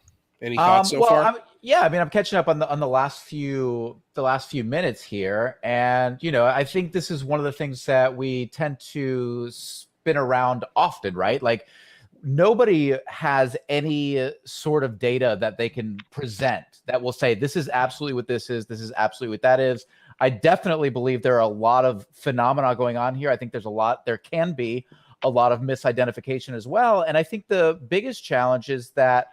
Any thoughts so far? I'm catching up on the last few minutes here, and I think this is one of the things that we tend to spin around often, right? Like nobody has any sort of data that they can present that will say this is absolutely what this is absolutely what that is. I definitely believe there are a lot of phenomena going on here. I think there can be a lot of misidentification as well. And I think the biggest challenge is that,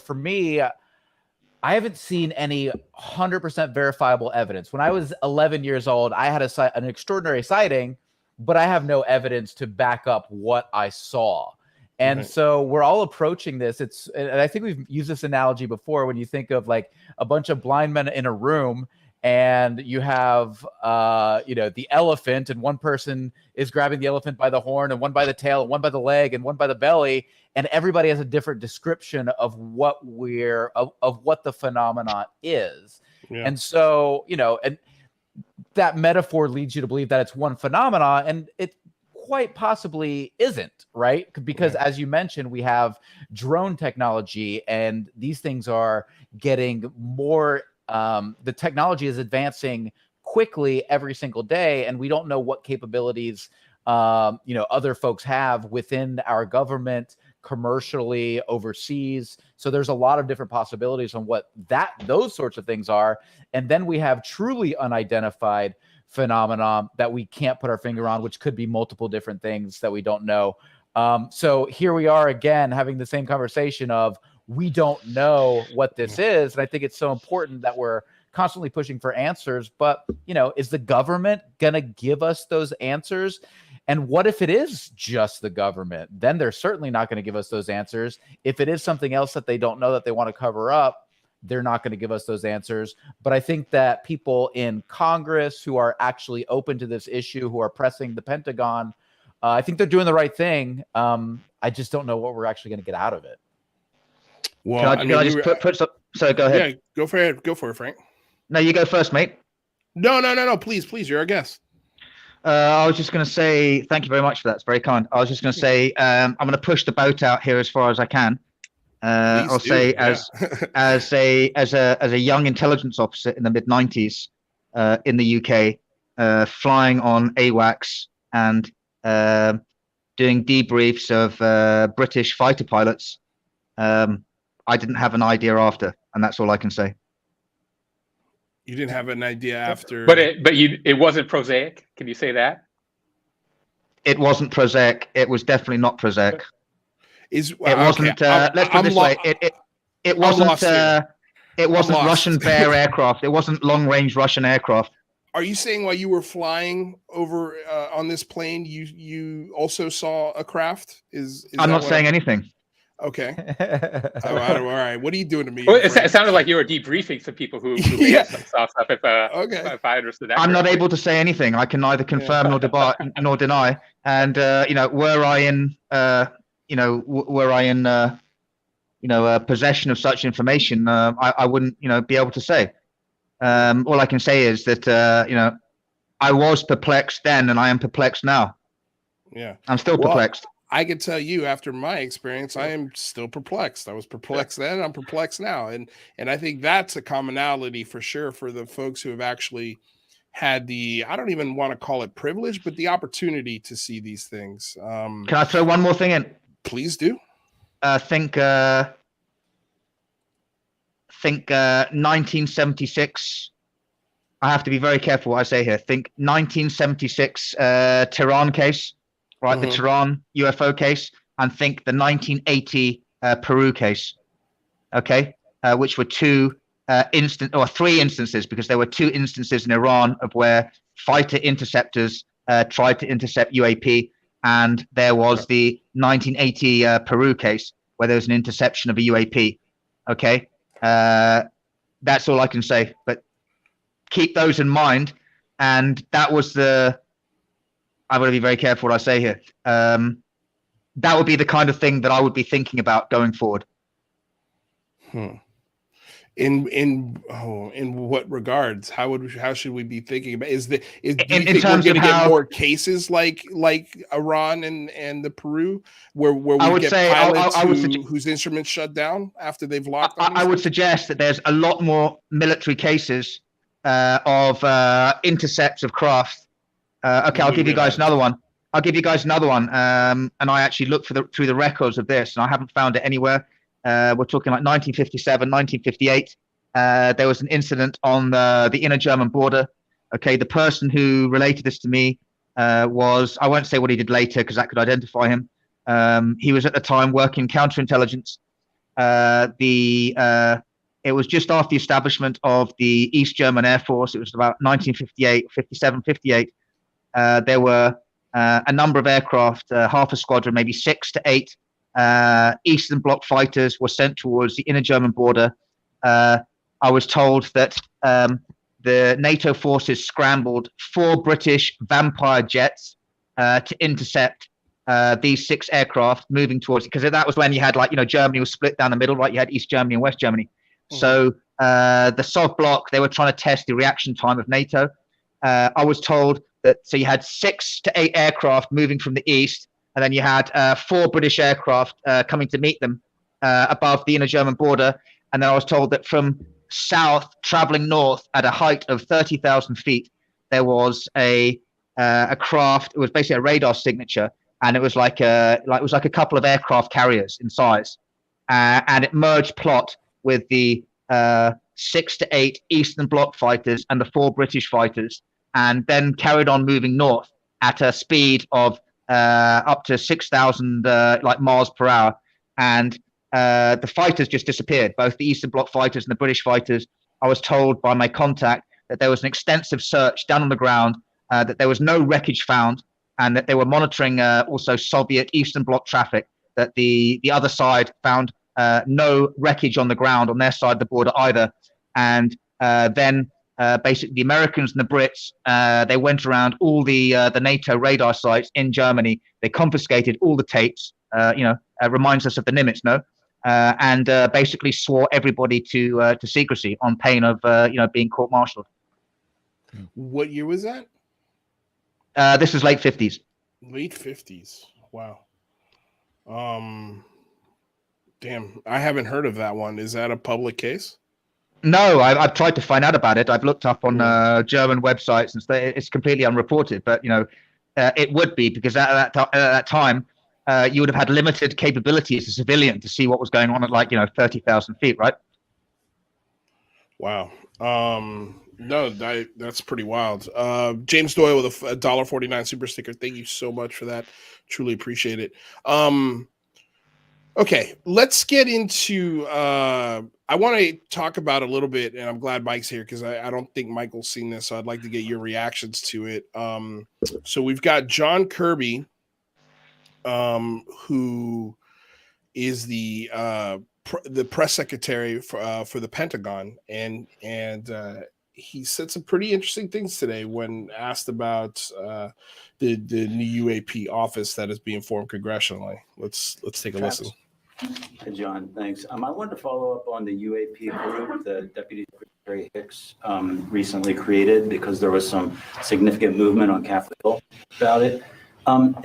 for me, I haven't seen any 100% verifiable evidence. When I was 11 years old, I had an extraordinary sighting, but I have no evidence to back up what I saw. And so we're all approaching this. And I think we've used this analogy before when you think of like a bunch of blind men in a room and you have, the elephant, and one person is grabbing the elephant by the horn and one by the tail and one by the leg and one by the belly. And everybody has a different description of what the phenomenon is. Yeah. And so, and that metaphor leads you to believe that it's one phenomenon, and it quite possibly isn't, right? Because as you mentioned, we have drone technology, and these things are getting more, the technology is advancing quickly every single day, and we don't know what capabilities, other folks have within our government, commercially, overseas. So there's a lot of different possibilities on what those sorts of things are. And then we have truly unidentified phenomenon that we can't put our finger on, which could be multiple different things that we don't know. So here we are again, having the same conversation of we don't know what this is. And I think it's so important that we're constantly pushing for answers. But, is the government going to give us those answers? And what if it is just the government? Then they're certainly not going to give us those answers. If it is something else that they don't know that they want to cover up, they're not going to give us those answers. But I think that people in Congress who are actually open to this issue, who are pressing the Pentagon, I think they're doing the right thing. I just don't know what we're actually going to get out of it. Well, can I just put some, so go ahead. Yeah, go for it. Go for it, Frank. No, you go first, mate. No. Please. You're our guest. I was just going to say thank you very much for that. It's very kind. I was just going to say I'm going to push the boat out here as far as I can. I'll say as a young intelligence officer in the mid-90s in the UK, flying on AWACS and doing debriefs of British fighter pilots, I didn't have an idea after, and that's all I can say. You didn't have an idea after, but it wasn't prosaic. Can you say that? It wasn't prosaic. It was definitely not prosaic. It wasn't. Let's put it this way. It wasn't. It wasn't Russian Bear aircraft. It wasn't long-range Russian aircraft. Are you saying while you were flying over on this plane, you also saw a craft? I'm not saying anything. Okay. All right. What are you doing to me? Well, it sounded like you were debriefing some people who made some stuff. If I understood that. I'm not able to say anything. I can neither confirm nor deny. And were I in possession of such information, I wouldn't be able to say. All I can say is that I was perplexed then, and I am perplexed now. Yeah, I'm still perplexed. I can tell you, after my experience, I am still perplexed. I was perplexed then, I'm perplexed now. And I think that's a commonality for sure for the folks who have actually had the, I don't even want to call it privilege, but the opportunity to see these things. Can I throw one more thing in? Please do. Think 1976. I have to be very careful what I say here. Think 1976 Tehran case. Right, the Tehran UFO case, and think the 1980 Peru case, okay, which were three instances, because there were two instances in Iran of where fighter interceptors tried to intercept UAP, and there was the 1980 Peru case where there was an interception of a UAP, okay. That's all I can say, but keep those in mind, and that was I've got to be very careful what I say here. That would be the kind of thing that I would be thinking about going forward. In what regards? How should we be thinking about? Do you think we're going to get more cases like Iran and the Peru, where we get pilots whose instruments shut down after they've locked? I would suggest that there's a lot more military cases of intercepts of craft. Okay, I'll give you guys another one. I'll give you guys another one. And I actually looked through the records of this, and I haven't found it anywhere. We're talking like 1957, 1958. There was an incident on the inner German border. Okay, the person who related this to me was, I won't say what he did later because that could identify him. He was at the time working counterintelligence. It was just after the establishment of the East German Air Force. It was about 1958, 57, 58. There were a number of aircraft, half a squadron, maybe 6 to 8 Eastern Bloc fighters were sent towards the inner German border. I was told that the NATO forces scrambled 4 British Vampire jets to intercept these 6 aircraft moving towards, because that was when you had, like, Germany was split down the middle, right? You had East Germany and West Germany. So the Sov bloc, they were trying to test the reaction time of NATO. I was told that, so you had 6 to 8 aircraft moving from the east, and then you had 4 British aircraft coming to meet them above the inner German border. And then I was told that from south, traveling north at a height of 30,000 feet, there was a craft. It was basically a radar signature, and it was like a couple of aircraft carriers in size, and it merged plot with the 6 to 8 Eastern Bloc fighters and the 4 British fighters, and then carried on moving north at a speed of up to 6,000 miles per hour. And the fighters just disappeared, both the Eastern Bloc fighters and the British fighters. I was told by my contact that there was an extensive search done on the ground, that there was no wreckage found, and that they were monitoring also Soviet Eastern Bloc traffic, that the other side found no wreckage on the ground on their side of the border either. And then basically the Americans and the Brits, they went around all the NATO radar sites in Germany. They confiscated all the tapes, reminds us of the Nimitz, no? And basically swore everybody to secrecy on pain of being court-martialed. What year was that? This is late 50s. Late 50s. Wow. Damn, I haven't heard of that one. Is that a public case? No, I've tried to find out about it. I've looked up on German websites, and it's completely unreported. But it would be, because at that time you would have had limited capability as a civilian to see what was going on at 30,000 feet, right? Wow. No, that's pretty wild. James Doyle with a $1.49 super sticker. Thank you so much for that. Truly appreciate it. Okay, let's get into I want to talk about a little bit, and I'm glad Mike's here because I don't think Michael's seen this, so I'd like to get your reactions to it. So we've got John Kirby, who is the press secretary for the Pentagon, and he said some pretty interesting things today when asked about the new UAP office that is being formed congressionally. Let's take a listen. Hey, John, thanks. I wanted to follow up on the UAP group that Deputy Secretary Hicks recently created, because there was some significant movement on Capitol Hill about it.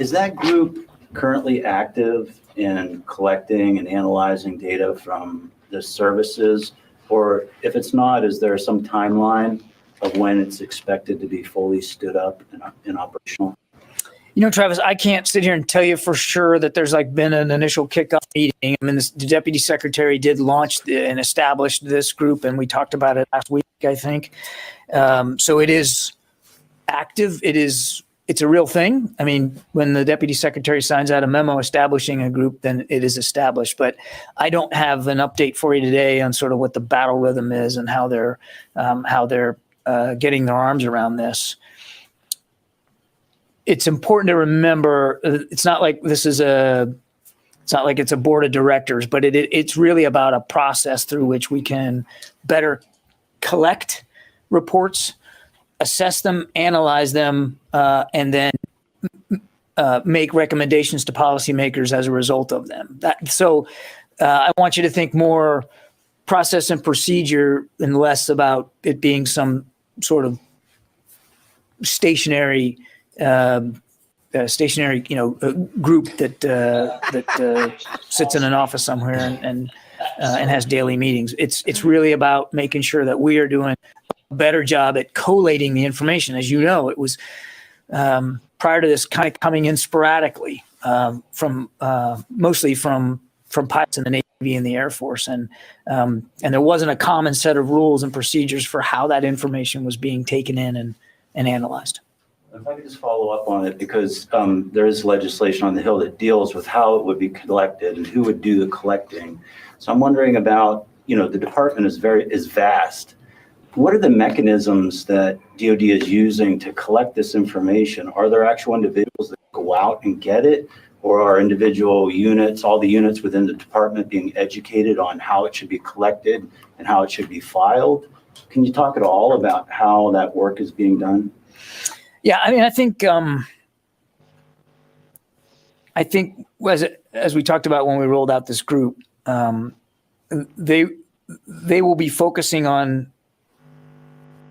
Is that group currently active in collecting and analyzing data from the services? Or if it's not, is there some timeline of when it's expected to be fully stood up and operational? Travis, I can't sit here and tell you for sure that there's been an initial kickoff meeting. I mean, the deputy secretary did launch and establish this group, and we talked about it last week, I think. So it is active. It's a real thing. I mean, when the deputy secretary signs out a memo establishing a group, then it is established. But I don't have an update for you today on sort of what the battle rhythm is and how they're getting their arms around this. It's important to remember, it's not like it's a board of directors, but it's really about a process through which we can better collect reports, assess them, analyze them, and then make recommendations to policymakers as a result of them. I want you to think more process and procedure and less about it being some sort of stationary group that sits in an office somewhere and has daily meetings. It's really about making sure that we are doing a better job at collating the information. As you know, it was prior to this kind of coming in sporadically from mostly from pilots in the Navy and the Air Force, and there wasn't a common set of rules and procedures for how that information was being taken in and analyzed. If I could just follow up on it, because there is legislation on the Hill that deals with how it would be collected and who would do the collecting. So I'm wondering about, the department is vast. What are the mechanisms that DoD is using to collect this information? Are there actual individuals that go out and get it? Or are individual units, all the units within the department, being educated on how it should be collected and how it should be filed? Can you talk at all about how that work is being done? Yeah, I mean, I think as we talked about when we rolled out this group, they will be focusing on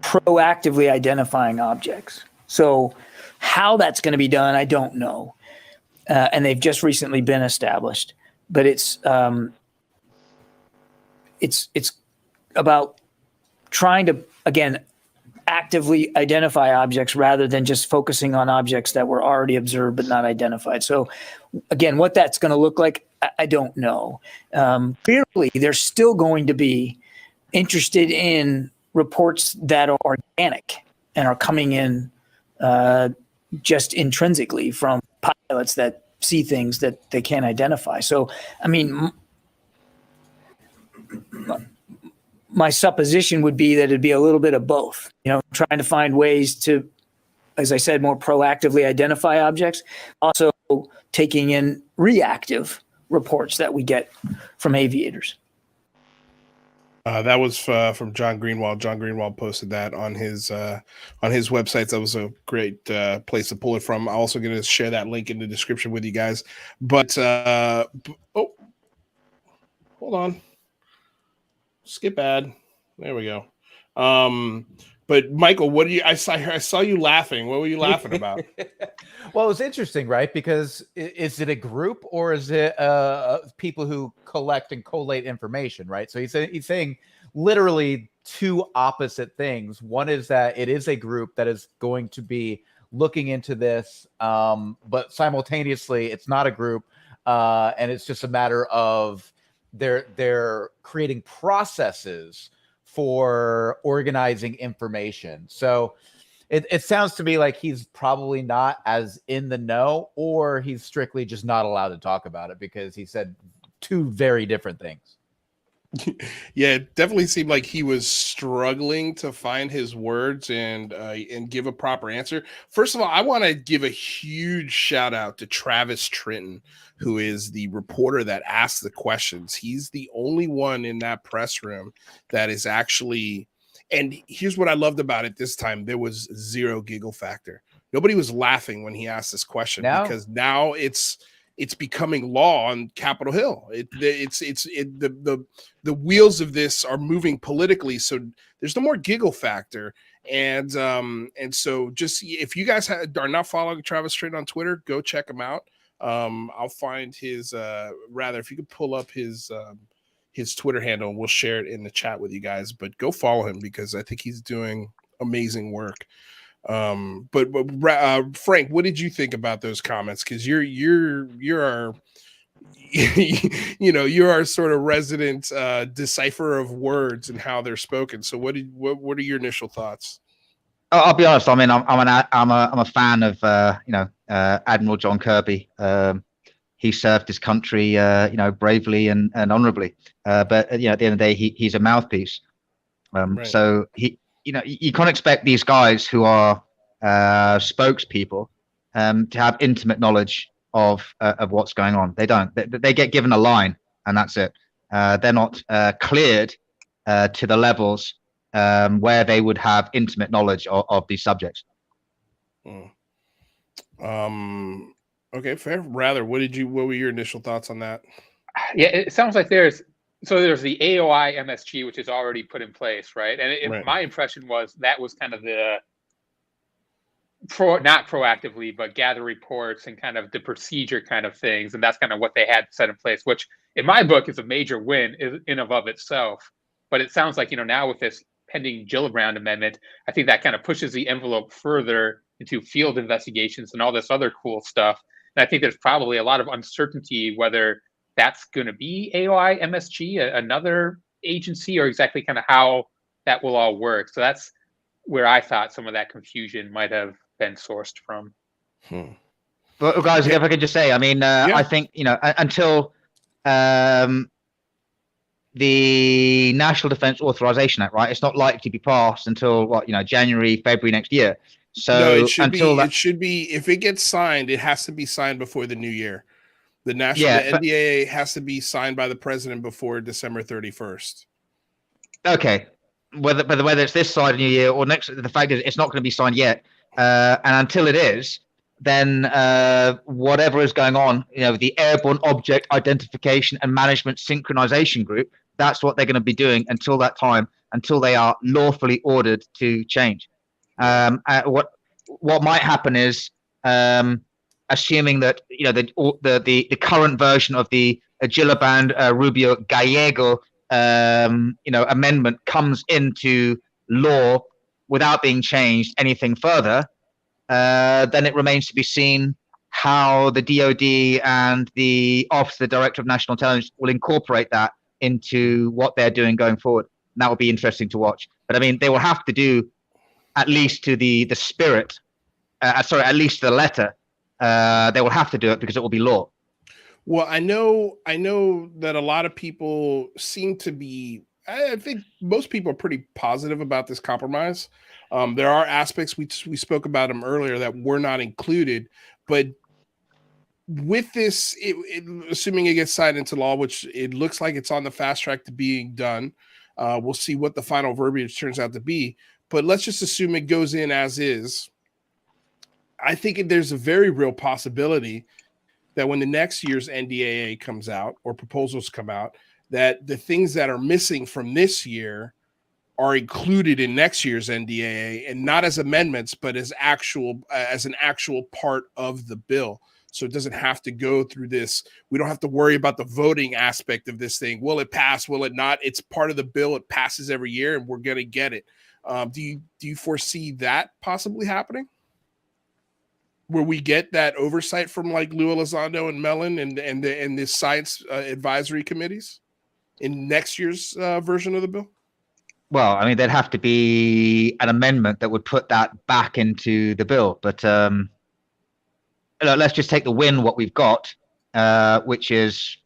proactively identifying objects. So how that's going to be done, I don't know. And they've just recently been established, but it's about trying to, again, actively identify objects rather than just focusing on objects that were already observed but not identified. So again, what that's going to look like, I don't know. Clearly, they're still going to be interested in reports that are organic and are coming in just intrinsically from pilots that see things that they can't identify. So, I mean, my supposition would be that it'd be a little bit of both, trying to find ways to, as I said, more proactively identify objects, also taking in reactive reports that we get from aviators. That was from John Greenwald. John Greenwald posted that on his website. That was a great place to pull it from. I'm also going to share that link in the description with you guys. But hold on, skip ad. There we go. But Michael, what do you? I saw you laughing. What were you laughing about? Well, it's interesting, right? Because is it a group or is it people who collect and collate information, right? So he's saying literally two opposite things. One is that it is a group that is going to be looking into this, but simultaneously it's not a group, and it's just a matter of they're creating processes for organizing information. So it sounds to me like he's probably not as in the know, or he's strictly just not allowed to talk about it because he said two very different things. Yeah, it definitely seemed like he was struggling to find his words and give a proper answer. First of all, I want to give a huge shout out to Travis Tritton, who is the reporter that asked the questions. He's the only one in that press room that is actually, and here's what I loved about it this time. There was zero giggle factor. Nobody was laughing when he asked this question because now it's becoming law on Capitol Hill. The wheels of this are moving politically, so there's no more giggle factor. And so just if you guys are not following Travis Tritton on Twitter, go check him out. I'll find his if you could pull up his Twitter handle, and we'll share it in the chat with you guys. But go follow him because I think he's doing amazing work. But Frank, what did you think about those comments? Because you're our you're our sort of resident decipherer of words and how they're spoken. So what are your initial thoughts? I'll be honest. I mean, I'm a fan of Admiral John Kirby. He served his country bravely and honorably. But at the end of the day, he's a mouthpiece. Right. So you can't expect these guys who are spokespeople to have intimate knowledge of what's going on. They don't. They get given a line and that's it. They're not cleared to the levels where they would have intimate knowledge of these subjects. Okay, fair. Rather, what were your initial thoughts on that? Yeah, it sounds like there's the AOI MSG, which is already put in place, right? And right. My impression was that was kind of the not proactively, but gather reports and kind of the procedure kind of things. And that's kind of what they had set in place, which in my book is a major win in and of itself. But it sounds like, now with this pending Gillibrand amendment, I think that kind of pushes the envelope further into field investigations and all this other cool stuff. And I think there's probably a lot of uncertainty whether that's going to be AOI MSG, another agency, or exactly kind of how that will all work. So that's where I thought some of that confusion might have been sourced from. Well, guys, if I could just say, I mean, I think, until the National Defense Authorization Act, right? It's not likely to be passed until January, February next year. So no, it should until be. It should be. If it gets signed, it has to be signed before the new year. The NDAA has to be signed by the president before December 31st. Okay, whether it's this side of New Year or next, the fact is it's not going to be signed yet, and until it is, then whatever is going on, the Airborne Object Identification and Management Synchronization Group, that's what they're going to be doing until that time, until they are lawfully ordered to change. What might happen is, assuming that the current version of the Gillibrand Rubio Gallego amendment comes into law without being changed anything further, then it remains to be seen how the DoD and the Office of the Director of National Intelligence will incorporate that into what they're doing going forward. And that will be interesting to watch. But I mean, they will have to do at least to the spirit, at least to the letter. They will have to do it because it will be law. Well, I know that a lot of people seem to be, I think most people are pretty positive about this compromise. There are aspects, we spoke about them earlier, that were not included, but with this, assuming it gets signed into law, which it looks like it's on the fast track to being done, we'll see what the final verbiage turns out to be, but let's just assume it goes in as is. I think there's a very real possibility that when the next year's NDAA comes out or proposals come out, that the things that are missing from this year are included in next year's NDAA, and not as amendments, but as an actual part of the bill. So it doesn't have to go through this. We don't have to worry about the voting aspect of this thing. Will it pass? Will it not? It's part of the bill. It passes every year, and we're going to get it. Do you foresee that possibly happening, where we get that oversight from like Lou Elizondo and Mellon and the science advisory committees in next year's version of the bill? Well, I mean, there'd have to be an amendment that would put that back into the bill. But let's just take the win, what we've got, which is,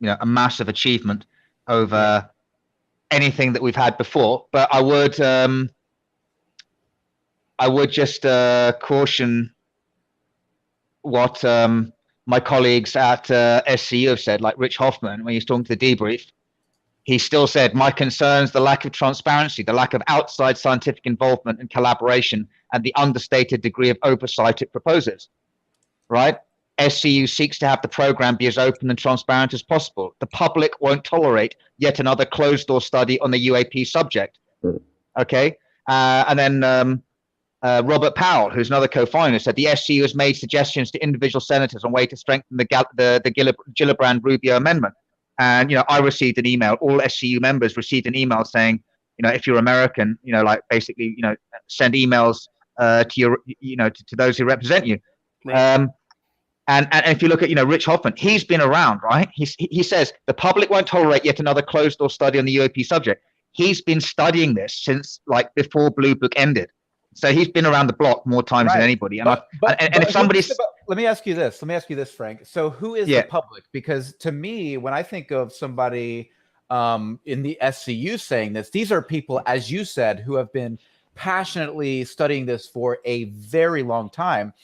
a massive achievement over anything that we've had before. But I would just caution what my colleagues at SCU have said, like Rich Hoffman, when he's talking to the debrief. He still said, my concerns, the lack of transparency, the lack of outside scientific involvement and collaboration, and the understated degree of oversight it proposes, right? SCU seeks to have the program be as open and transparent as possible. The public won't tolerate yet another closed-door study on the UAP subject, okay? And then Robert Powell, who's another co-finalist, said the SCU has made suggestions to individual senators on way to strengthen the Gillibrand-Rubio amendment. And, I received an email, all SCU members received an email saying, if you're American, basically, send emails to your, to those who represent you. Right. And if you look at, Rich Hoffman, he's been around, right? He says the public won't tolerate yet another closed-door study on the UAP subject. He's been studying this since like before Blue Book ended. So he's been around the block more times than anybody. And if somebody's, let me ask you this, Frank. So who is the public? Because to me, when I think of somebody in the SCU saying this, these are people, as you said, who have been passionately studying this for a very long time.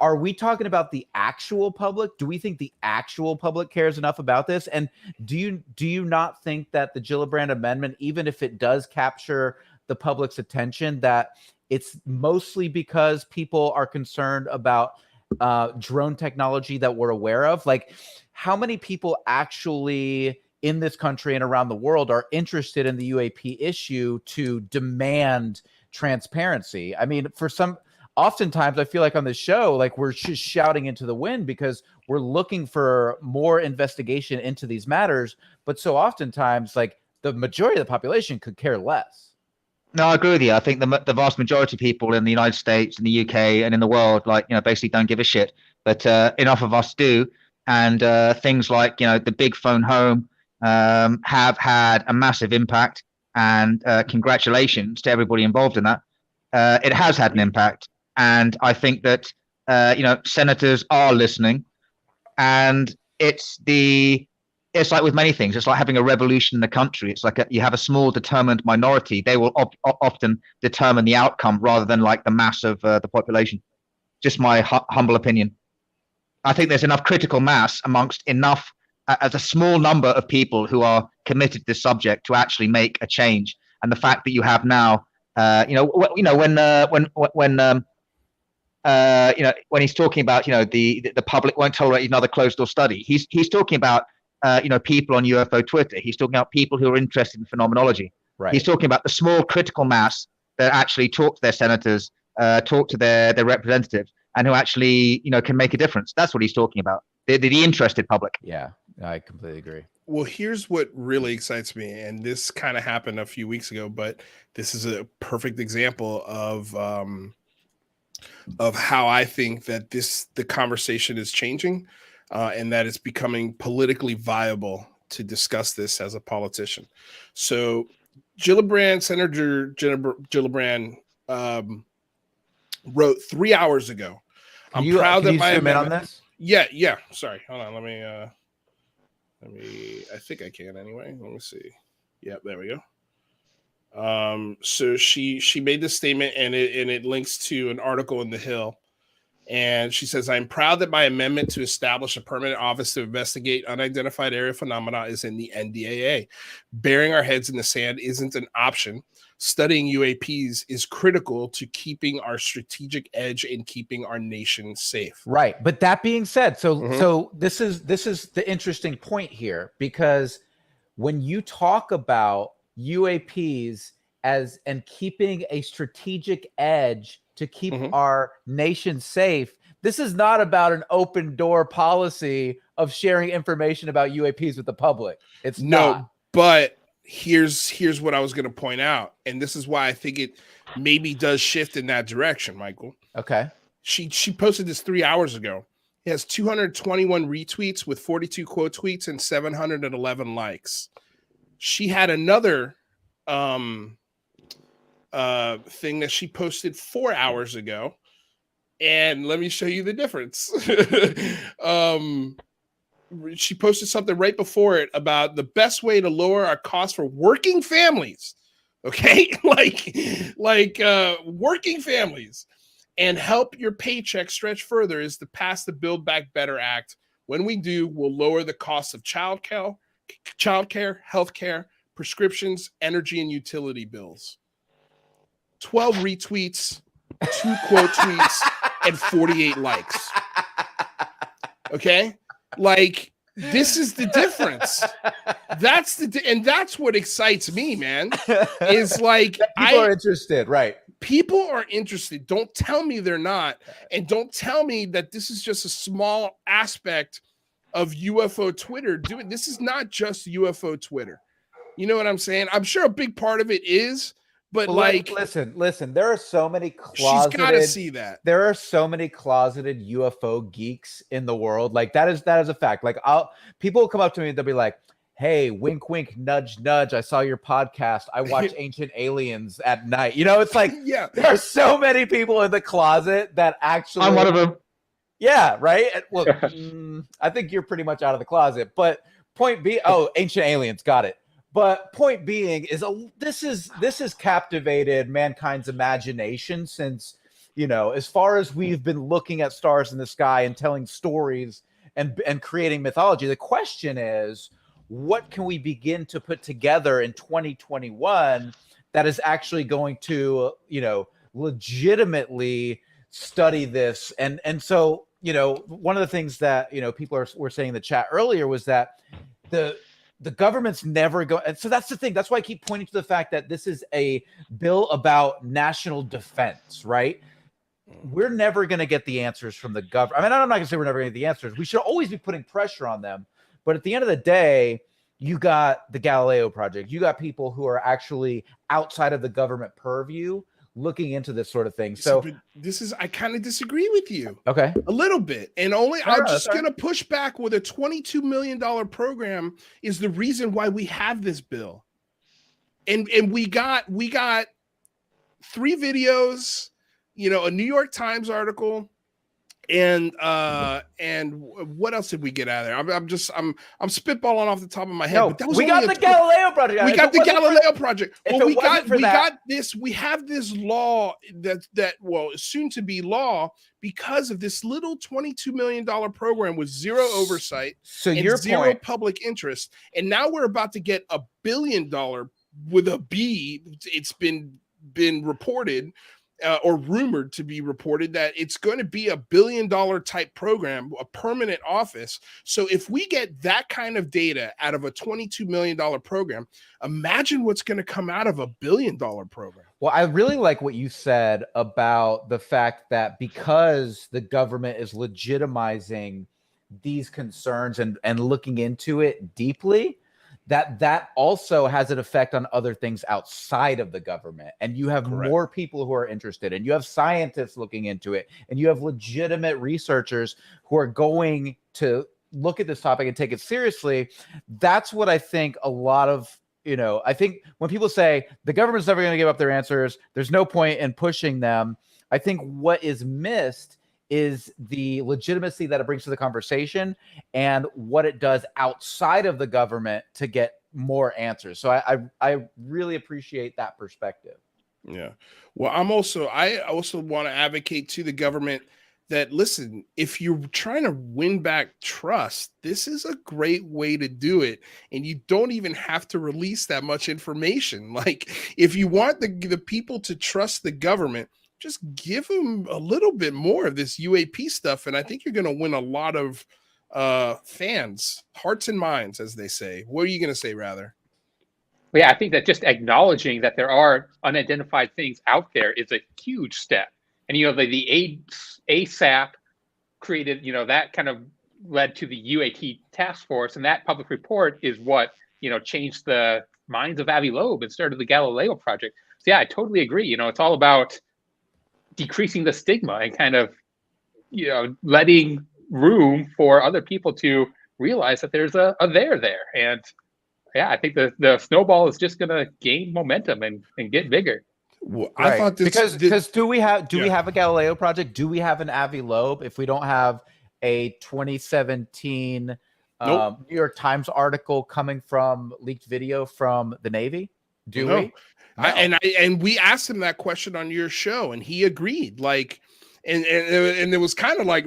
Are we talking about the actual public? Do we think the actual public cares enough about this? And do you not think that the Gillibrand Amendment, even if it does capture the public's attention, that it's mostly because people are concerned about drone technology that we're aware of? Like, how many people actually in this country and around the world are interested in the UAP issue to demand transparency? I mean, oftentimes I feel like on the show, like we're just shouting into the wind because we're looking for more investigation into these matters. But so oftentimes, like the majority of the population could care less. No, I agree with you. I think the vast majority of people in the United States, in the UK, and in the world, like, basically don't give a shit. But enough of us do, and things like, the big phone home have had a massive impact. And congratulations to everybody involved in that. It has had an impact, and I think that senators are listening, and it's like with many things. It's like having a revolution in the country. It's like you have a small determined minority. They will often determine the outcome rather than like the mass of the population. Just my humble opinion. I think there's enough critical mass amongst enough as a small number of people who are committed to this subject to actually make a change. And the fact that you have now, when he's talking about, the public won't tolerate another closed door study. He's talking about, people on UFO Twitter. He's talking about people who are interested in phenomenology. Right. He's talking about the small critical mass that actually talk to their senators, talk to their representatives, and who actually, can make a difference. That's what he's talking about. The interested public. Yeah, I completely agree. Well, here's what really excites me, and this kind of happened a few weeks ago, but this is a perfect example of how I think that the conversation is changing, and that it's becoming politically viable to discuss this as a politician. So, Senator Gillibrand wrote 3 hours ago. I'm proud that my amendment on this. Yeah. Sorry, hold on. Let me. I think I can anyway. Let me see. Yep, there we go. So she made this statement, and it links to an article in The Hill. And she says, "I'm proud that my amendment to establish a permanent office to investigate unidentified aerial phenomena is in the NDAA. Burying our heads in the sand isn't an option. Studying UAPs is critical to keeping our strategic edge and keeping our nation safe." Right. But that being said, so this is the interesting point here, because when you talk about UAPs and keeping a strategic edge to keep our nation safe, this is not about an open door policy of sharing information about UAPs with the public. It's not. But here's what I was going to point out, and this is why I think it maybe does shift in that direction, Michael. Okay. She posted this 3 hours ago. It has 221 retweets with 42 quote tweets and 711 likes. She had another thing that she posted 4 hours ago, and let me show you the difference. She posted something right before it about the best way to lower our costs for working families. Okay. like working families and help your paycheck stretch further is to pass the Build Back Better Act. When we do, we'll lower the cost of childcare, healthcare, prescriptions, energy, and utility bills. 12 retweets, 2 quote tweets, and 48 likes. Okay? Like, this is the difference. That's what excites me, man. Is like people are interested, right? People are interested. Don't tell me they're not, and don't tell me that this is just a small aspect of UFO Twitter. This is not just UFO Twitter. You know what I'm saying? I'm sure a big part of it is. But listen, there are so many closeted. She's got to see that. There are so many closeted UFO geeks in the world. Like that is a fact. Like people will come up to me and they'll be like, "Hey, wink, wink, nudge, nudge. I saw your podcast. I watch Ancient Aliens at night." It's like, yeah, there are so many people in the closet that actually. I'm one of them. Yeah, right. Well, I think you're pretty much out of the closet. But point B, Ancient Aliens, got it. But point being is this has captivated mankind's imagination since, as far as we've been looking at stars in the sky and telling stories and creating mythology. The question is, what can we begin to put together in 2021 that is actually going to, legitimately study this? And so, one of the things that, people were saying in the chat earlier was that the government's never going. And so that's the thing. That's why I keep pointing to the fact that this is a bill about national defense, right? We're never going to get the answers from the government. I mean, I'm not going to say we're never going to get the answers. We should always be putting pressure on them. But at the end of the day, You got the Galileo Project. You got people who are actually outside of the government purview looking into this sort of thing. So but I kind of disagree with you. Okay. A little bit. And I'm just going to push back with a $22 million program is the reason why we have this bill. And we got 3 videos, a New York Times article, and what else did we get out of there? I'm spitballing off the top of my head. No, but that was we got the Galileo Project. We got the Galileo Project. Well, we have this law that soon to be law because of this little $22 million program with zero oversight and zero public interest. And now we're about to get $1 billion with a B. It's been reported. Or rumored to be reported that it's going to be $1 billion type program, a permanent office. So if we get that kind of data out of a $22 million program, imagine what's going to come out of $1 billion program. Well, I really like what you said about the fact that because the government is legitimizing these concerns and looking into it deeply, that also has an effect on other things outside of the government. And you have more people who are interested, and you have scientists looking into it, and you have legitimate researchers who are going to look at this topic and take it seriously. That's what I think a lot of, I think when people say the government's never going to give up their answers, there's no point in pushing them. I think what is missed is the legitimacy that it brings to the conversation and what it does outside of the government to get more answers. So I really appreciate that perspective. Yeah. Well, I also want to advocate to the government that, listen, if you're trying to win back trust, this is a great way to do it. And you don't even have to release that much information. Like, if you want the people to trust the government, just give them a little bit more of this UAP stuff. And I think you're going to win a lot of fans, hearts and minds, as they say. What are you going to say, rather? Well, yeah, I think that just acknowledging that there are unidentified things out there is a huge step. And, the ASAP created, that kind of led to the UAT task force. And that public report is what, changed the minds of Avi Loeb and started the Galileo Project. So, yeah, I totally agree. It's all about decreasing the stigma and kind of, letting room for other people to realize that there's a there. And yeah, I think the snowball is just going to gain momentum and get bigger. Well, I thought this because do we have a Galileo Project? Do we have an Avi Loeb? If we don't have a 2017 New York Times article coming from leaked video from the Navy, we? No. And we asked him that question on your show, and he agreed. Like, and it was kind of like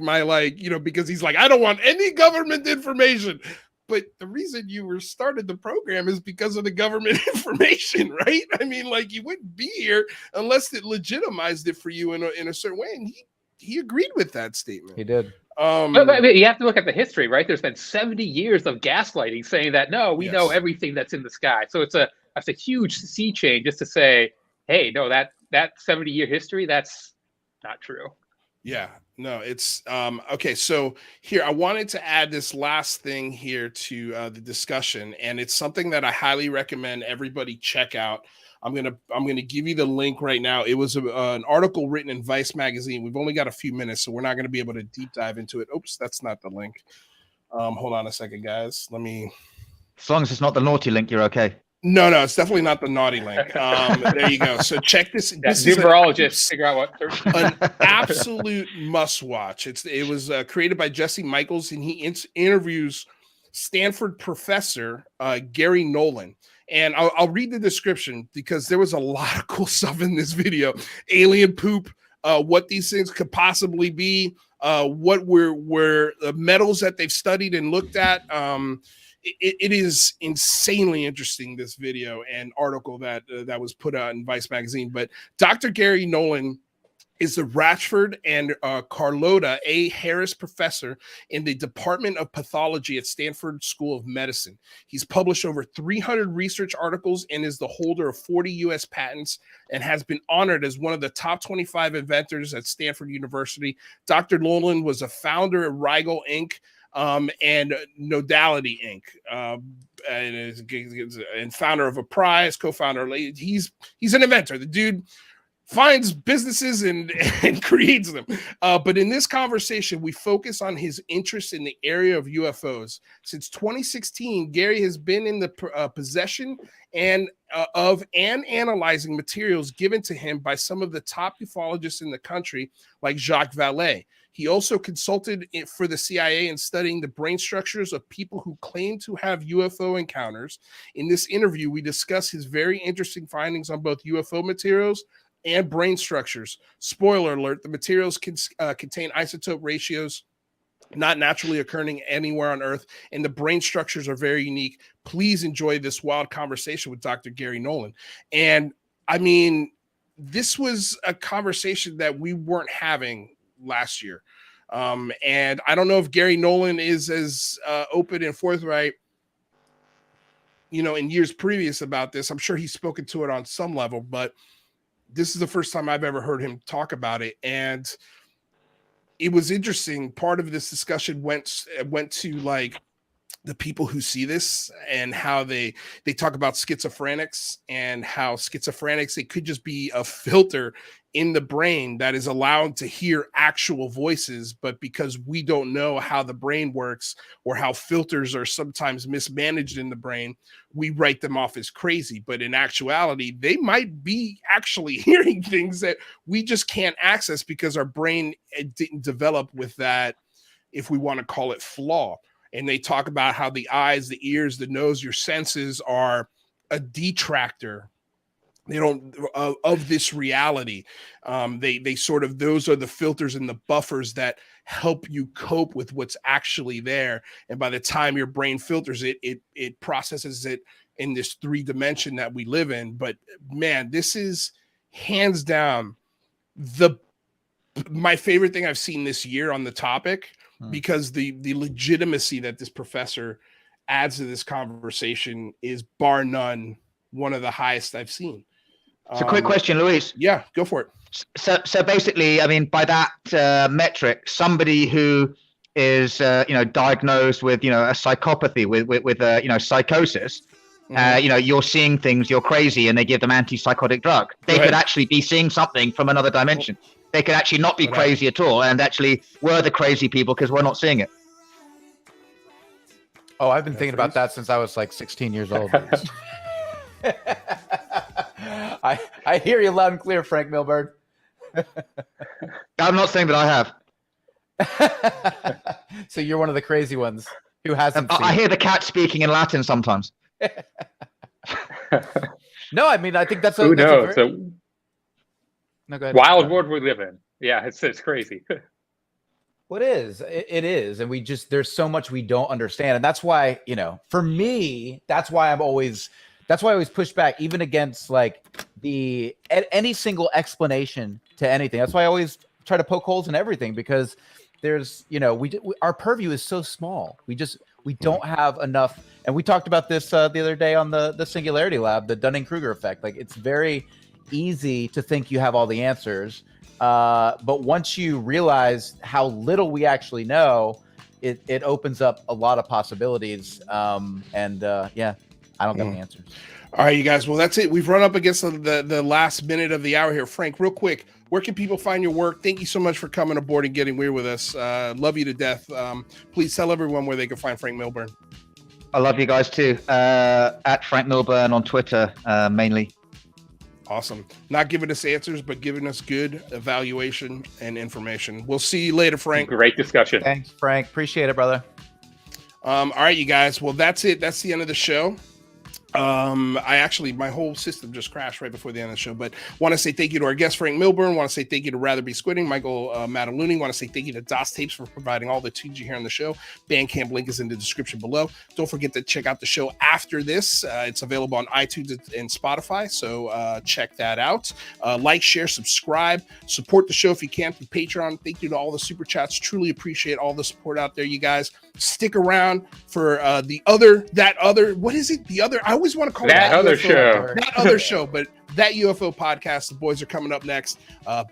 because he's like, I don't want any government information. But the reason you started the program is because of the government information, right? I mean, like, you wouldn't be here unless it legitimized it for you in a certain way. And he agreed with that statement. He did. But you have to look at the history, right? There's been 70 years of gaslighting saying that, no, we know everything that's in the sky. So that's a huge sea change just to say, hey, no, that 70-year history, that's not true. Yeah, no, it's okay. So here, I wanted to add this last thing here to the discussion, and it's something that I highly recommend everybody check out. I'm gonna give you the link right now. It was an article written in Vice magazine. We've only got a few minutes, so we're not going to be able to deep dive into it. Oops, that's not the link. Hold on a second, guys. Let me. As long as it's not the naughty link, you're okay. No, it's definitely not the naughty link. There you go. So check this. This is numerologist. Figure out what. An absolute must watch. It was created by Jesse Michaels, and he interviews Stanford professor Gary Nolan. And I'll read the description because there was a lot of cool stuff in this video. Alien poop, what these things could possibly be, what were the metals that they've studied and looked at. It is insanely interesting, this video and article that was put out in Vice magazine. But Dr. Gary Nolan is the Ratchford and Carlota A. Harris Professor in the Department of Pathology at Stanford School of Medicine. He's published over 300 research articles and is the holder of 40 U.S. patents and has been honored as one of the top 25 inventors at Stanford University. Dr. Nolan was a founder of Rigel Inc., and Nodality Inc. and founder of a prize, co-founder. He's an inventor. The dude finds businesses and creates them. But in this conversation, we focus on his interest in the area of UFOs. Since 2016, Gary has been in the possession and analyzing materials given to him by some of the top ufologists in the country, like Jacques Vallée. He also consulted for the CIA in studying the brain structures of people who claim to have UFO encounters. In this interview, we discuss his very interesting findings on both UFO materials and brain structures. Spoiler alert, the materials contain isotope ratios not naturally occurring anywhere on Earth, and the brain structures are very unique. Please enjoy this wild conversation with Dr. Gary Nolan. And I mean, this was a conversation that we weren't having last year. And I don't know if Gary Nolan is as open and forthright, in years previous about this. I'm sure he's spoken to it on some level, but this is the first time I've ever heard him talk about it. And it was interesting. Part of this discussion went to like the people who see this and how they talk about schizophrenics and how schizophrenics, it could just be a filter in the brain that is allowed to hear actual voices, but because we don't know how the brain works or how filters are sometimes mismanaged in the brain, we write them off as crazy. But in actuality, they might be actually hearing things that we just can't access because our brain didn't develop with that, if we want to call it, flaw. And they talk about how the eyes, the ears, the nose, your senses are a detractor. They don't of this reality. They sort of, those are the filters and the buffers that help you cope with what's actually there. And by the time your brain filters it, it processes it in this 3D that we live in. But man, this is hands down my favorite thing I've seen this year on the topic, because the legitimacy that this professor adds to this conversation is bar none one of the highest I've seen. It's a quick question, Luis. Yeah, go for it. So basically, I mean, by that metric, somebody who is diagnosed with a psychopathy, with psychosis, you're seeing things, you're crazy, and they give them antipsychotic drug. They could actually be seeing something from another dimension. They could actually not be crazy at all, and actually we're the crazy people because we're not seeing it. Oh, I've been thinking about that since I was like 16 years old. I hear you loud and clear, Franc Milburn. I'm not saying that I have. So you're one of the crazy ones who hasn't seen I hear the cat speaking in Latin sometimes. No, I mean, I think that's who knows? No, go ahead. Wild world we live in. Yeah, it's crazy. Well, it is. And there's so much we don't understand. And that's why, for me, that's why I always push back even against like any single explanation to anything. That's why I always try to poke holes in everything, because there's, our purview is so small. We don't have enough. And we talked about this the other day on the Singularity Lab, the Dunning-Kruger effect. Like, it's very easy to think you have all the answers. But once you realize how little we actually know, it opens up a lot of possibilities. I don't got the answers. All right, you guys. Well, that's it. We've run up against the last minute of the hour here. Frank, real quick, where can people find your work? Thank you so much for coming aboard and getting weird with us. Love you to death. Please tell everyone where they can find Frank Milburn. I love you guys too. At Franc Milburn on Twitter, mainly. Awesome. Not giving us answers, but giving us good evaluation and information. We'll see you later, Frank. Great discussion. Thanks, Frank. Appreciate it, brother. All right, you guys. Well, that's it. That's the end of the show. My whole system just crashed right before the end of the show, but want to say thank you to our guest, Frank Milburn. Want to say thank you to Rather Be Squidding, Michael Mataluni. Want to say thank you to DOS Tapes for providing all the tunes you hear on the show. Bandcamp link is in the description below. Don't forget to check out the show after this. It's available on iTunes and Spotify, so check that out. Like, share, subscribe, support the show if you can through Patreon. Thank you to all the super chats. Truly appreciate all the support out there, you guys. Stick around for what is it? I always want to call it that other show. That other show, but That UFO podcast. The boys are coming up next.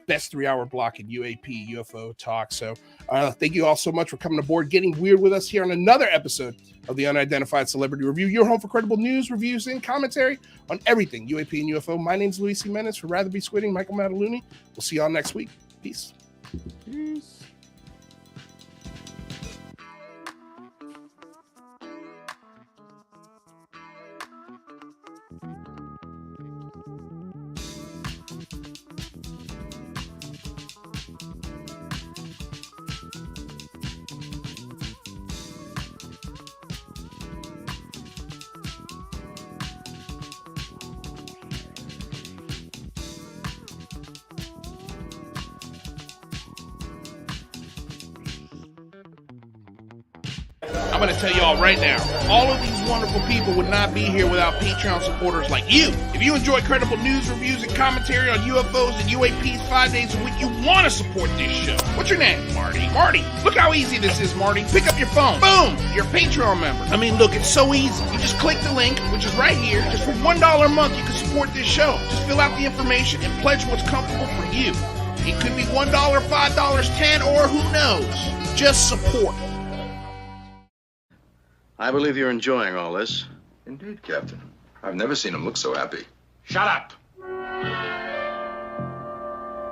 Best 3-hour block in UAP UFO talk. So thank you all so much for coming aboard, getting weird with us here on another episode of the Unidentified Celebrity Review, your home for credible news, reviews, and commentary on everything UAP and UFO. My name's Luis Jimenez. For Rather Be Squidding, Michael Mataluni. We'll see you all next week. Peace. Peace. I'm going to tell y'all right now, all of these wonderful people would not be here without Patreon supporters like you. If you enjoy credible news, reviews, and commentary on UFOs and UAPs 5 days a week, you want to support this show. What's your name? Marty. Marty, look how easy this is, Marty. Pick up your phone. Boom! You're a Patreon member. I mean, look, it's so easy. You just click the link, which is right here. Just for $1 a month, you can support this show. Just fill out the information and pledge what's comfortable for you. It could be $1, $5, $10, or who knows. Just support. I believe you're enjoying all this. Indeed, Captain. I've never seen him look so happy. Shut up!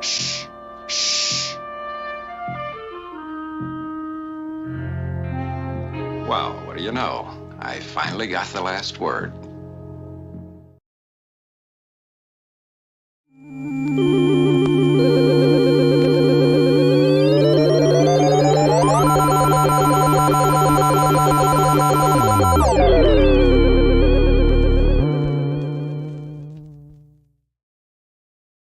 Shh. Shh. Well, what do you know? I finally got the last word.